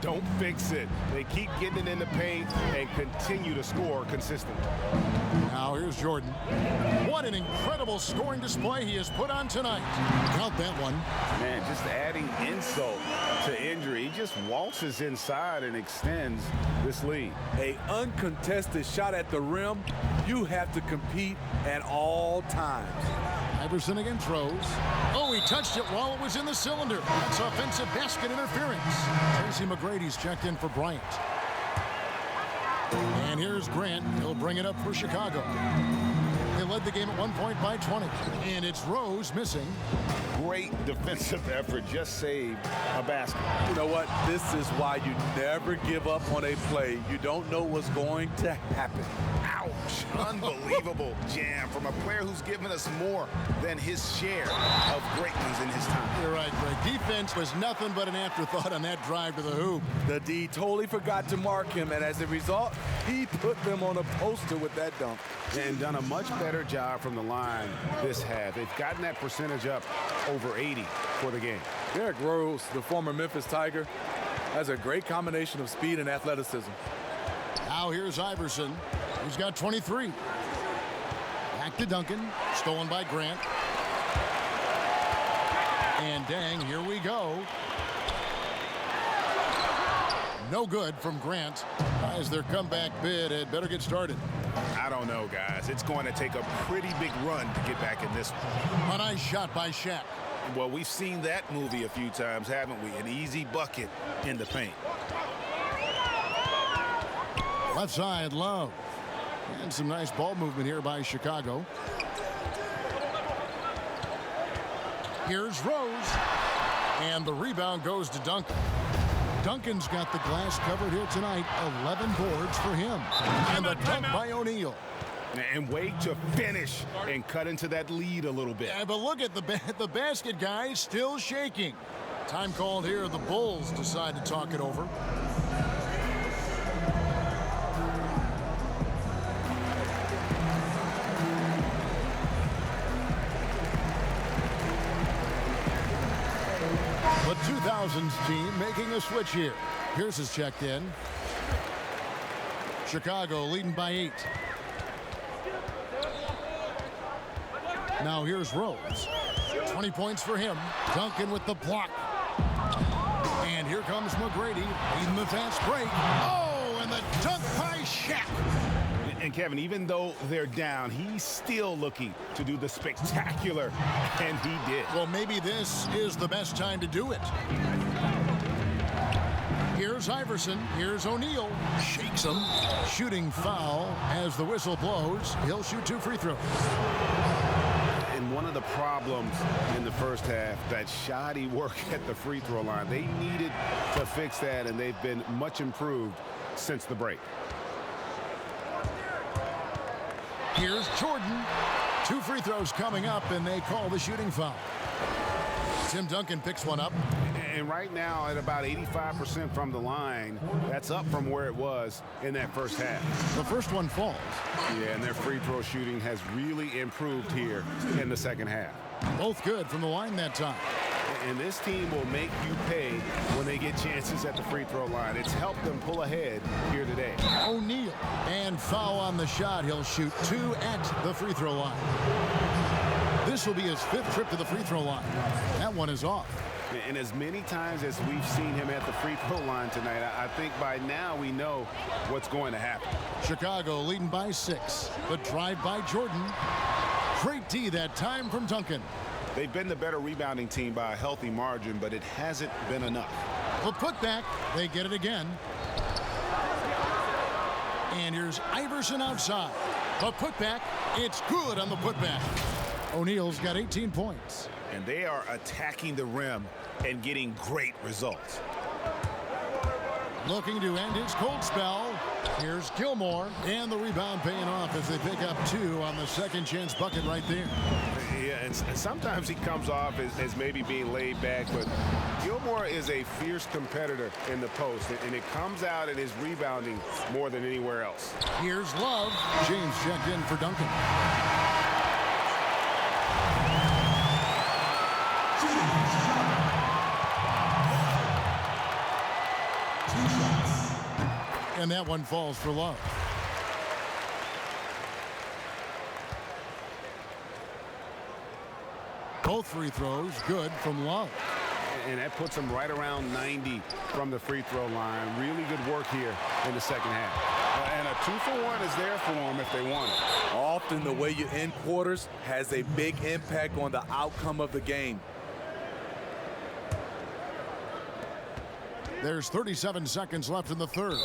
don't fix it. They keep getting it in the paint and continue to score consistently. Now here's Jordan. What an incredible scoring display he has put on tonight. Count that one. Man, just adding insult to injury. He just waltzes inside and extends this lead. An uncontested shot at the rim, you have to compete at all times. Iverson against Rose. Oh, he touched it while it was in the cylinder. That's offensive basket interference. Tracy McGrady's checked in for Bryant. And here's Grant. He'll bring it up for Chicago. They led the game at one point by 20. And it's Rose missing. Great defensive effort. Just saved a basket. You know what? This is why you never give up on a play. You don't know what's going to happen. Ouch. Unbelievable jam from a player who's given us more than his share of great ones in his time. You're right, Greg. Defense was nothing but an afterthought on that drive to the hoop. The D totally forgot to mark him, and as a result, he put them on a poster with that dunk. And done a much better job from the line this half. They've gotten that percentage up over 80 for the game. Derrick Rose, the former Memphis Tiger, has a great combination of speed and athleticism. Now here's Iverson. He's got 23. Back to Duncan. Stolen by Grant. And dang, here we go. No good from Grant. As their comeback bid had better get started. I don't know, guys. It's going to take a pretty big run to get back in this one. A nice shot by Shaq. Well, we've seen that movie a few times, haven't we? An easy bucket in the paint. Left side, Love. And some nice ball movement here by Chicago. Here's Rose. And the rebound goes to Duncan. Duncan's got the glass covered here tonight. 11 boards for him. And the dunk by O'Neal. And wait to finish and cut into that lead a little bit. Yeah, but look at the basket, guys, still shaking. Time called here. The Bulls decide to talk it over. The 2000s team making a switch here. Pierce is checked in. Chicago leading by 8. Now here's Rose. 20 points for him. Duncan with the block. And here comes McGrady leading the fast break. Oh, and the dunk by Shaq. And Kevin, even though they're down, he's still looking to do the spectacular, and he did. Well, maybe this is the best time to do it. Here's Iverson. Here's O'Neal. Shakes him. Shooting foul as the whistle blows. He'll shoot 2 free throws. And one of the problems in the first half, that shoddy work at the free throw line. They needed to fix that, and they've been much improved since the break. Here's Jordan. 2 free throws coming up, and they call the shooting foul. Tim Duncan picks one up. And right now at about 85% from the line, that's up from where it was in that first half. The first one falls. Yeah, and their free throw shooting has really improved here in the second half. Both good from the line that time. And this team will make you pay when they get chances at the free throw line. It's helped them pull ahead here today. O'Neal, and foul on the shot. He'll shoot 2 at the free throw line. This will be his 5th trip to the free throw line. That one is off. And as many times as we've seen him at the free throw line tonight, I think by now we know what's going to happen. Chicago leading by 6. The drive by Jordan. Great D that time from Duncan. They've been the better rebounding team by a healthy margin, but it hasn't been enough. The putback, they get it again. And here's Iverson outside. The putback, it's good on the putback. O'Neal's got 18 points. And they are attacking the rim and getting great results. Looking to end his cold spell. Here's Gilmore, and the rebound paying off as they pick up 2 on the second chance bucket right there. Yeah, and sometimes he comes off as maybe being laid back, but Gilmore is a fierce competitor in the post, and it comes out in his rebounding more than anywhere else. Here's Love. James checked in for Duncan. And that one falls for Love. Both free throws good from Love. And that puts him right around 90 from the free throw line. Really good work here in the second half. And a 2-for-1 is there for them if they want it. Often the way you end quarters has a big impact on the outcome of the game. There's 37 seconds left in the third.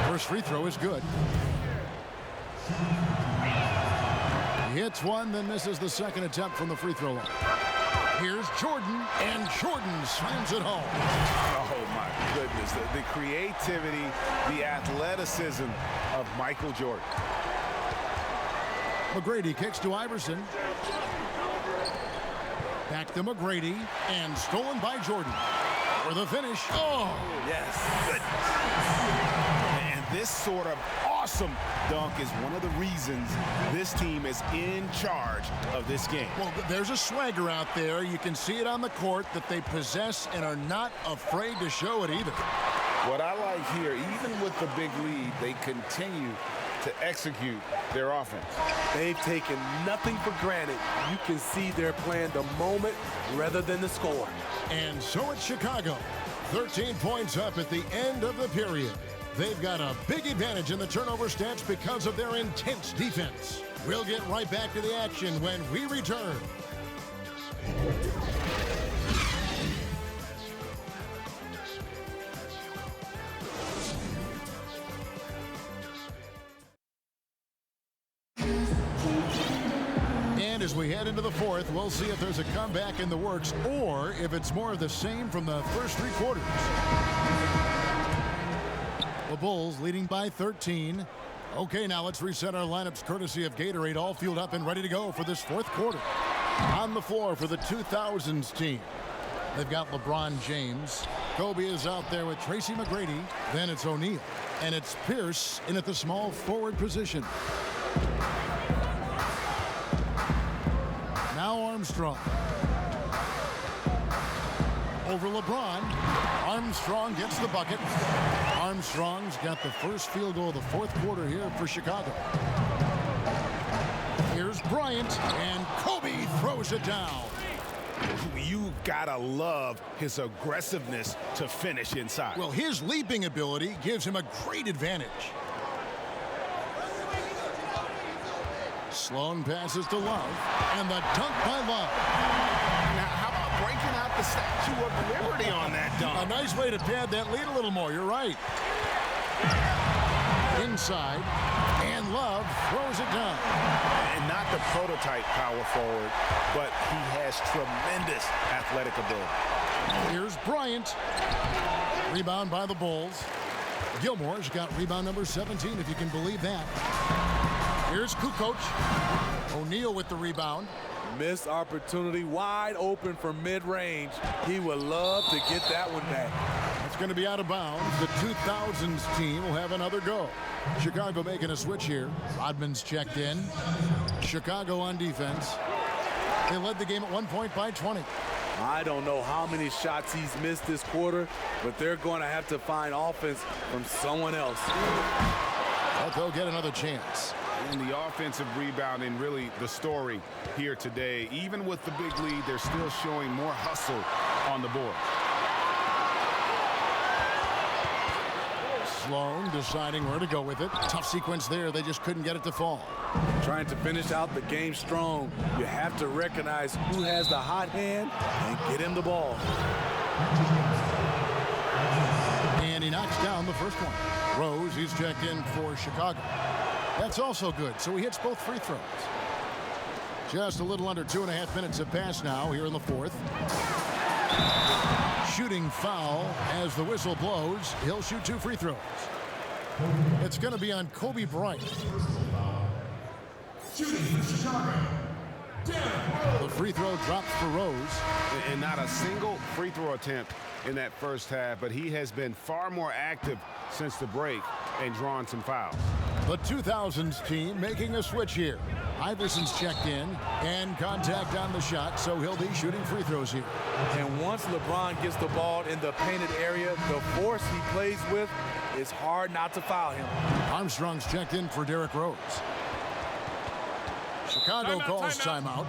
First free throw is good. He hits one, then misses the second attempt from the free throw line. Here's Jordan, and Jordan slams it home. Oh, my goodness. The creativity, the athleticism of Michael Jordan. McGrady kicks to Iverson. Back to McGrady, and stolen by Jordan. For the finish. Oh! Yes. Goodness. And this sort of awesome dunk is one of the reasons this team is in charge of this game. Well, there's a swagger out there. You can see it on the court that they possess and are not afraid to show it either. What I like here, even with the big lead, they continue to execute their offense. They've taken nothing for granted. You can see they're playing the moment rather than the score. And so it's Chicago. 13 points up at the end of the period. They've got a big advantage in the turnover stats because of their intense defense. We'll get right back to the action when we return. And as we head into the fourth. We'll see if there's a comeback in the works or if it's more of the same from the first three quarters. The Bulls leading by 13. Okay, now let's reset our lineups courtesy of Gatorade, all fueled up and ready to go for this fourth quarter. On the floor for the 2000s team, they've got LeBron James. Kobe is out there with Tracy McGrady. Then it's O'Neal. And it's Pierce in at the small forward position. Now Armstrong. Over LeBron. Armstrong gets the bucket. Armstrong's got the first field goal of the fourth quarter here for Chicago. Here's Bryant, and Kobe throws it down. You gotta love his aggressiveness to finish inside. Well, his leaping ability gives him a great advantage. Sloan passes to Love, and the dunk by Love. Now, how about breaking out the Statue of Liberty on that dunk? A nice way to pad that lead a little more. You're right. Inside, and Love throws it down. And not the prototype power forward, but he has tremendous athletic ability. Here's Bryant. Rebound by the Bulls. Gilmore's got rebound number 17, if you can believe that. Here's Kukoc. O'Neal with the rebound. Missed opportunity, wide open from mid-range. He would love to get that one back. It's going to be out of bounds. The 2000s team will have another go. Chicago making a switch here. Rodman's checked in. Chicago on defense. They led the game at 1 point by 20. I don't know how many shots he's missed this quarter, but they're going to have to find offense from someone else. But they'll get another chance. And the offensive rebounding, really the story here today. Even with the big lead, they're still showing more hustle on the board. Sloan deciding where to go with it. Tough sequence there. They just couldn't get it to fall. Trying to finish out the game strong, you have to recognize who has the hot hand and get him the ball. And he knocks down the first one. Rose, he's checked in for Chicago. That's also good, so he hits both free throws. Just a little under 2.5 minutes have passed now here in the fourth. Shooting foul as the whistle blows. He'll shoot 2 free throws. It's going to be on Kobe Bryant. Shooting for Chicago. The free throw drops for Rose. And not a single free throw attempt in that first half, but he has been far more active since the break and drawn some fouls. The 2000s team making a switch here. Iverson's checked in and contact on the shot, so he'll be shooting free throws here. And once LeBron gets the ball in the painted area, the force he plays with, it's hard not to foul him. Armstrong's checked in for Derrick Rose. Chicago calls timeout.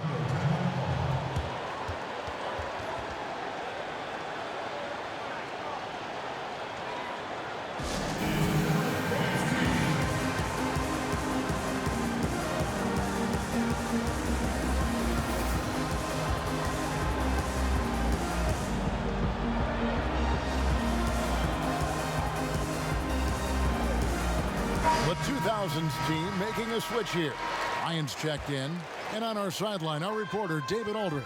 The 2000s team making a switch here. Bryant's checked in. And on our sideline, our reporter, David Aldridge.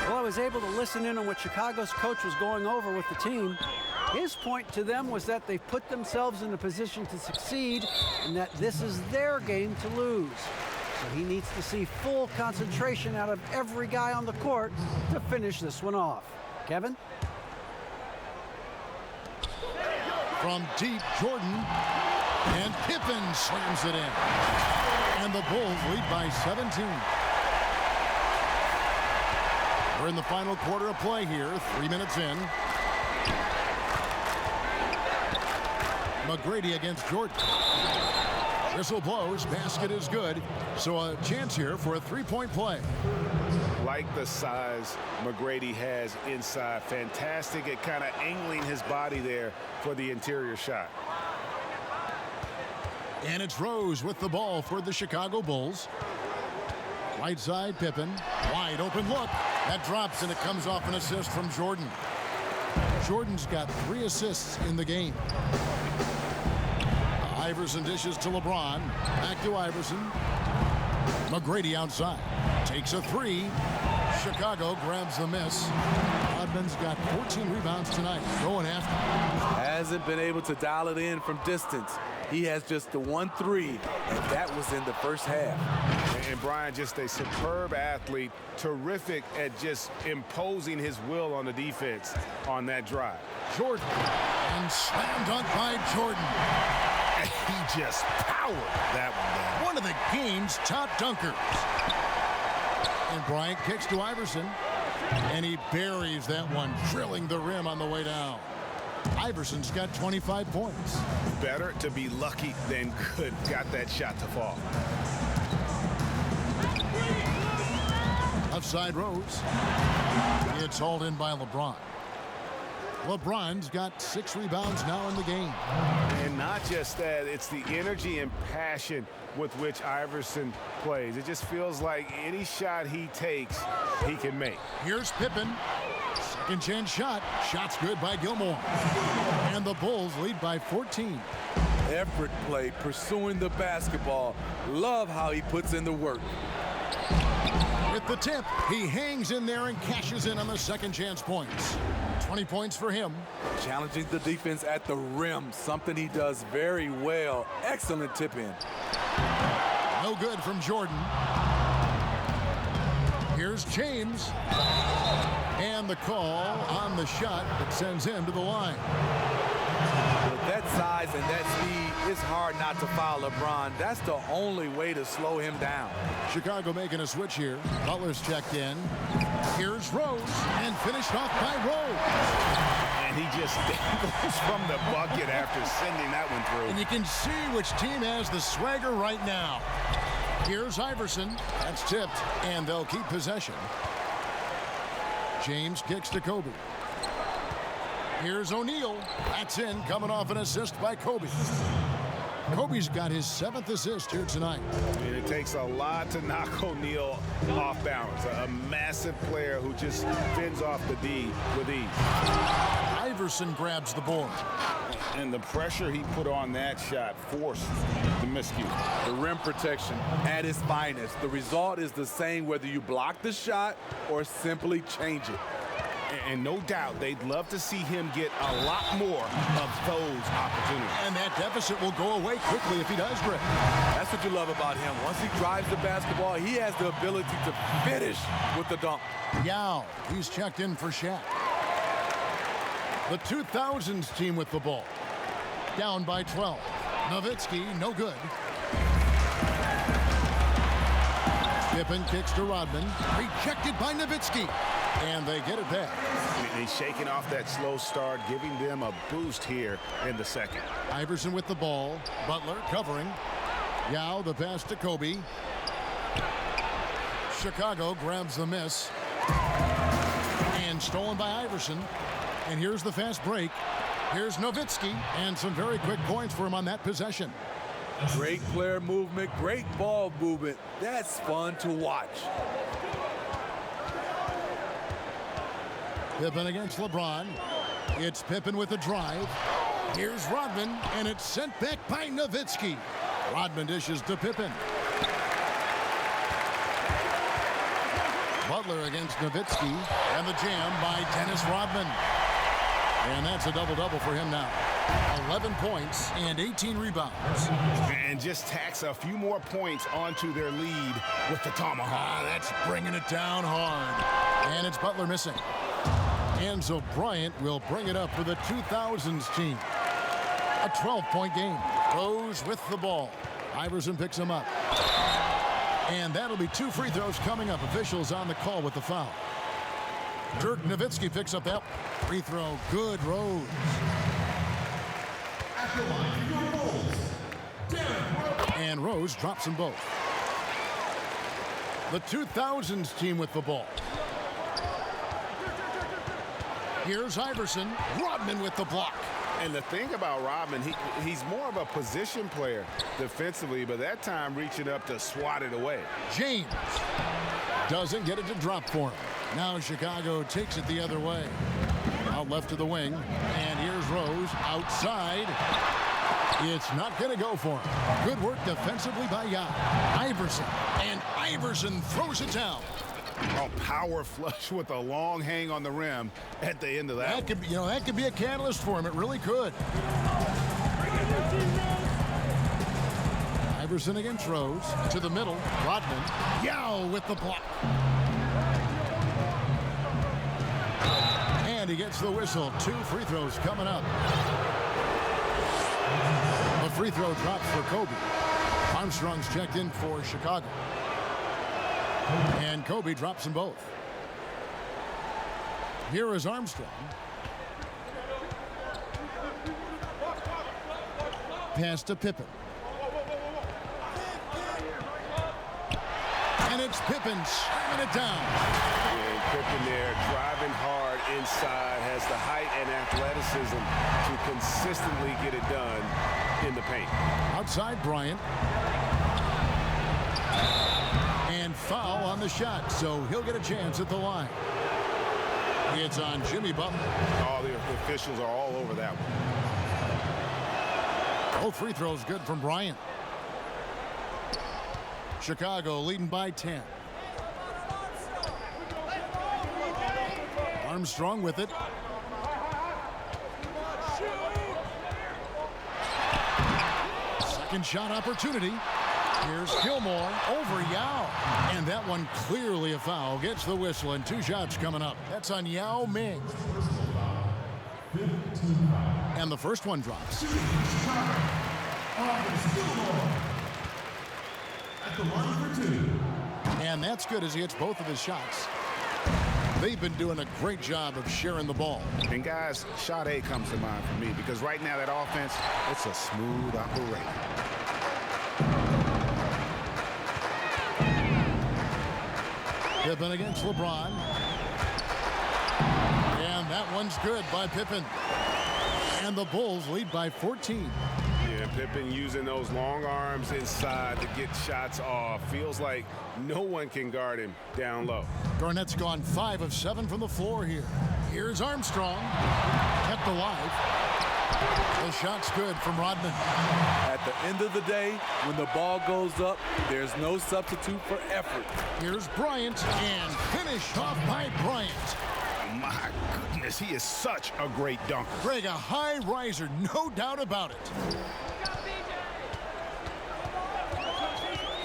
Well, I was able to listen in on what Chicago's coach was going over with the team. His point to them was that they've put themselves in a position to succeed and that this is their game to lose. So he needs to see full concentration out of every guy on the court to finish this one off. Kevin? From deep, Jordan. And Pippen slams it in. And the Bulls lead by 17. We're in the final quarter of play here, 3 minutes in. McGrady against Jordan. Whistle blows, basket is good. So a chance here for a three-point play. Like the size McGrady has inside. Fantastic at kind of angling his body there for the interior shot. And it's Rose with the ball for the Chicago Bulls. Right side, Pippen. Wide open look. That drops, and it comes off an assist from Jordan. Jordan's got 3 assists in the game. Iverson dishes to LeBron. Back to Iverson. McGrady outside. Takes a three. Chicago grabs the miss. Rodman's got 14 rebounds tonight. Going after. Hasn't been able to dial it in from distance. He has just the 1-3, and that was in the first half. And Bryant, just a superb athlete, terrific at just imposing his will on the defense on that drive. Jordan. And slam dunk by Jordan. He just powered that one down. One of the game's top dunkers. And Bryant kicks to Iverson. And he buries that one, drilling the rim on the way down. Iverson's got 25 points. Better to be lucky than good. Got that shot to fall. Outside Rose. It's hauled in by LeBron. LeBron's got 6 rebounds now in the game. And not just that, it's the energy and passion with which Iverson plays. It just feels like any shot he takes, he can make. Here's Pippen. Second chance shot. Shot's good by Gilmore. And the Bulls lead by 14. Effort play, pursuing the basketball. Love how he puts in the work. With the tip, he hangs in there and cashes in on the second chance points. 20 points for him. Challenging the defense at the rim, something he does very well. Excellent tip in. No good from Jordan. Here's James. And the call on the shot that sends him to the line. With that size and that speed, it's hard not to foul LeBron. That's the only way to slow him down. Chicago making a switch here. Butler's checked in. Here's Rose, and finished off by Rose. And he just dangles from the bucket after sending that one through. And you can see which team has the swagger right now. Here's Iverson. That's tipped, and they'll keep possession. James kicks to Kobe. Here's O'Neal. That's in, coming off an assist by Kobe. Kobe's got his 7th assist here tonight. And it takes a lot to knock O'Neal off balance. A massive player who just fends off the D with ease. Iverson grabs the board. And the pressure he put on that shot forced the miscue. The rim protection at its finest. The result is the same whether you block the shot or simply change it. And no doubt they'd love to see him get a lot more of those opportunities. And that deficit will go away quickly if he does dribble. That's what you love about him. Once he drives the basketball, he has the ability to finish with the dunk. Yao, he's checked in for Shaq. The 2000s team with the ball. Down by 12. Nowitzki, no good. Pippen kicks to Rodman. Rejected by Nowitzki. And they get it back. He's shaking off that slow start, giving them a boost here in the second. Iverson with the ball. Butler covering. Yao, the pass to Kobe. Chicago grabs the miss. And stolen by Iverson. And here's the fast break. Here's Nowitzki. And some very quick points for him on that possession. Great player movement, great ball movement. That's fun to watch. Pippen against LeBron. It's Pippen with a drive. Here's Rodman, and it's sent back by Nowitzki. Rodman dishes to Pippen. Butler against Nowitzki, and the jam by Dennis Rodman. And that's a double-double for him now. 11 points and 18 rebounds. And just tacks a few more points onto their lead with the tomahawk. That's bringing it down hard. And it's Butler missing. And so Bryant will bring it up for the 2000s team. A 12-point game. Rose with the ball. Iverson picks him up. And that'll be 2 free throws coming up. Officials on the call with the foul. Dirk Nowitzki picks up that free throw. Good, Rose. And Rose drops them both. The 2000s team with the ball. Here's Iverson. Rodman with the block. And the thing about Rodman, he's more of a position player defensively, but that time reaching up to swat it away. James doesn't get it to drop for him. Now Chicago takes it the other way. Out left to the wing. And here's Rose outside. It's not going to go for him. Good work defensively by Yao. Iverson. And Iverson throws it down. A power flush with a long hang on the rim at the end of that. That could be, that could be a catalyst for him. It really could. Iverson against Rose. To the middle. Rodman. Yao with the block. And he gets the whistle. 2 free throws coming up. The free throw drops for Kobe. Armstrong's checked in for Chicago. And Kobe drops them both. Here is Armstrong. Pass to Pippen. And it's Pippen slamming it down. And Pippen there driving hard inside, has the height and athleticism to consistently get it done in the paint. Outside Bryant. And foul on the shot, so he'll get a chance at the line. It's on Jimmy Butler. All the officials are all over that one. Both free throws good from Bryant. Chicago leading by 10. Armstrong with it. Second shot opportunity. Here's Gilmore over Yao. And that one clearly a foul. Gets the whistle and 2 shots coming up. That's on Yao Ming. And the first one drops. And that's good as he hits both of his shots. They've been doing a great job of sharing the ball. And guys, shot A comes to mind for me because right now that offense, it's a smooth operation. Pippen against LeBron. And that one's good by Pippen. And the Bulls lead by 14. Yeah, Pippen using those long arms inside to get shots off. Feels like no one can guard him down low. Garnett's gone 5 of 7 from the floor here. Here's Armstrong. Kept alive. The shot's good from Rodman. At the end of the day, when the ball goes up, there's no substitute for effort. Here's Bryant, and finished off by Bryant. My goodness, he is such a great dunker. Greg, a high riser, no doubt about it.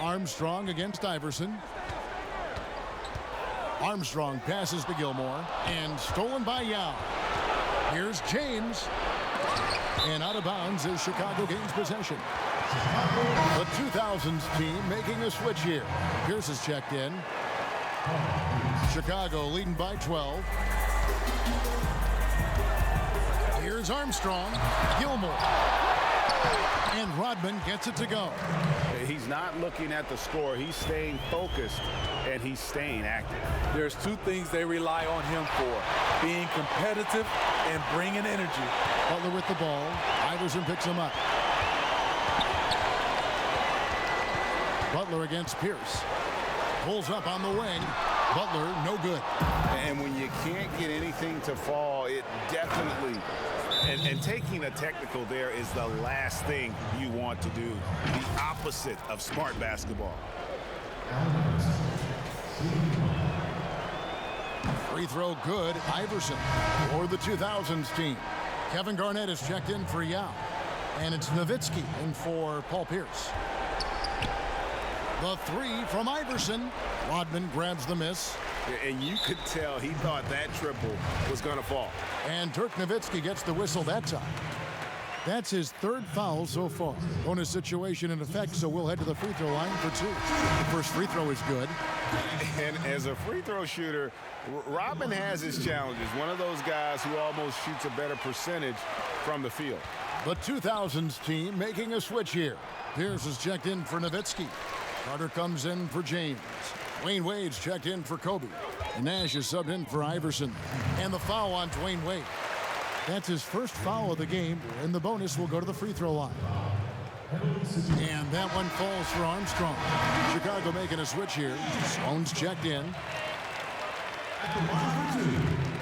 Armstrong against Iverson. Armstrong passes to Gilmore, and stolen by Yao. Here's James. And out of bounds as Chicago gains possession. The 2000s team making a switch here. Pierce is checked in. Chicago leading by 12. Here's Armstrong. Gilmore. And Rodman gets it to go. He's not looking at the score. He's staying focused, and he's staying active. There's 2 things they rely on him for: being competitive and bringing energy. Butler with the ball. Iverson picks him up. Butler against Pierce. Pulls up on the wing. Butler, no good. And when you can't get anything to fall, it definitely, and taking a technical there is the last thing you want to do. The opposite of smart basketball. Free throw good. Iverson for the 2000s team. Kevin Garnett is checked in for Yao. And it's Nowitzki in for Paul Pierce. The 3 from Iverson. Rodman grabs the miss. And you could tell he thought that triple was going to fall. And Dirk Nowitzki gets the whistle that time. That's his 3rd foul so far. Bonus situation in effect, so we'll head to the free throw line for 2. The first free throw is good. And as a free throw shooter, Rodman has his challenges. One of those guys who almost shoots a better percentage from the field. The 2000s team making a switch here. Pierce is checked in for Nowitzki. Carter comes in for James. Dwayne Wade's checked in for Kobe. Nash is subbed in for Iverson. And the foul on Dwayne Wade. That's his first foul of the game, and the bonus will go to the free throw line. And that one falls for Armstrong. Chicago making a switch here. Sloan's checked in.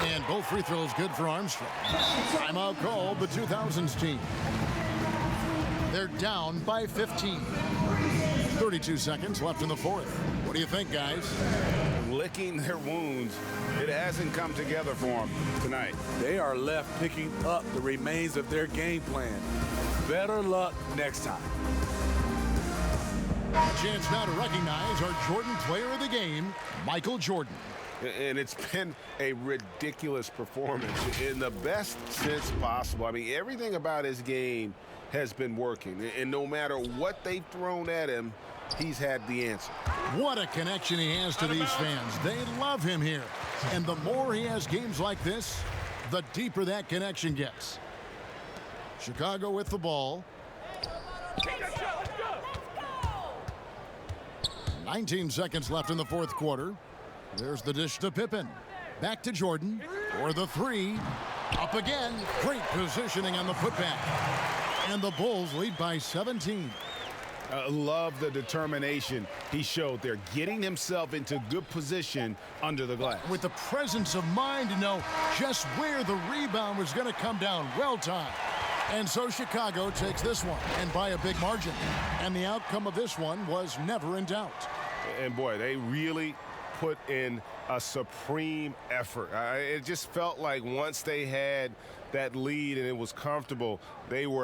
And both free throws good for Armstrong. Timeout called, the 2000s team. They're down by 15. 32 seconds left in the fourth. What do you think, guys? Licking their wounds. It hasn't come together for them tonight. They are left picking up the remains of their game plan. Better luck next time. A chance now to recognize our Jordan player of the game, Michael Jordan. And it's been a ridiculous performance in the best sense possible. I mean, everything about his game has been working. And no matter what they've thrown at him, he's had the answer. What a connection he has to these fans. They love him here. And the more he has games like this, the deeper that connection gets. Chicago with the ball. 19 seconds left in the fourth quarter. There's the dish to Pippen. Back to Jordan for the three. Up again. Great positioning on the putback. And the Bulls lead by 17. Love the determination he showed there, getting himself into good position under the glass. With the presence of mind to know just where the rebound was going to come down. Well timed. And so Chicago takes this one, and by a big margin. And the outcome of this one was never in doubt. And boy, they really put in a supreme effort. It just felt like once they had that lead and it was comfortable, they were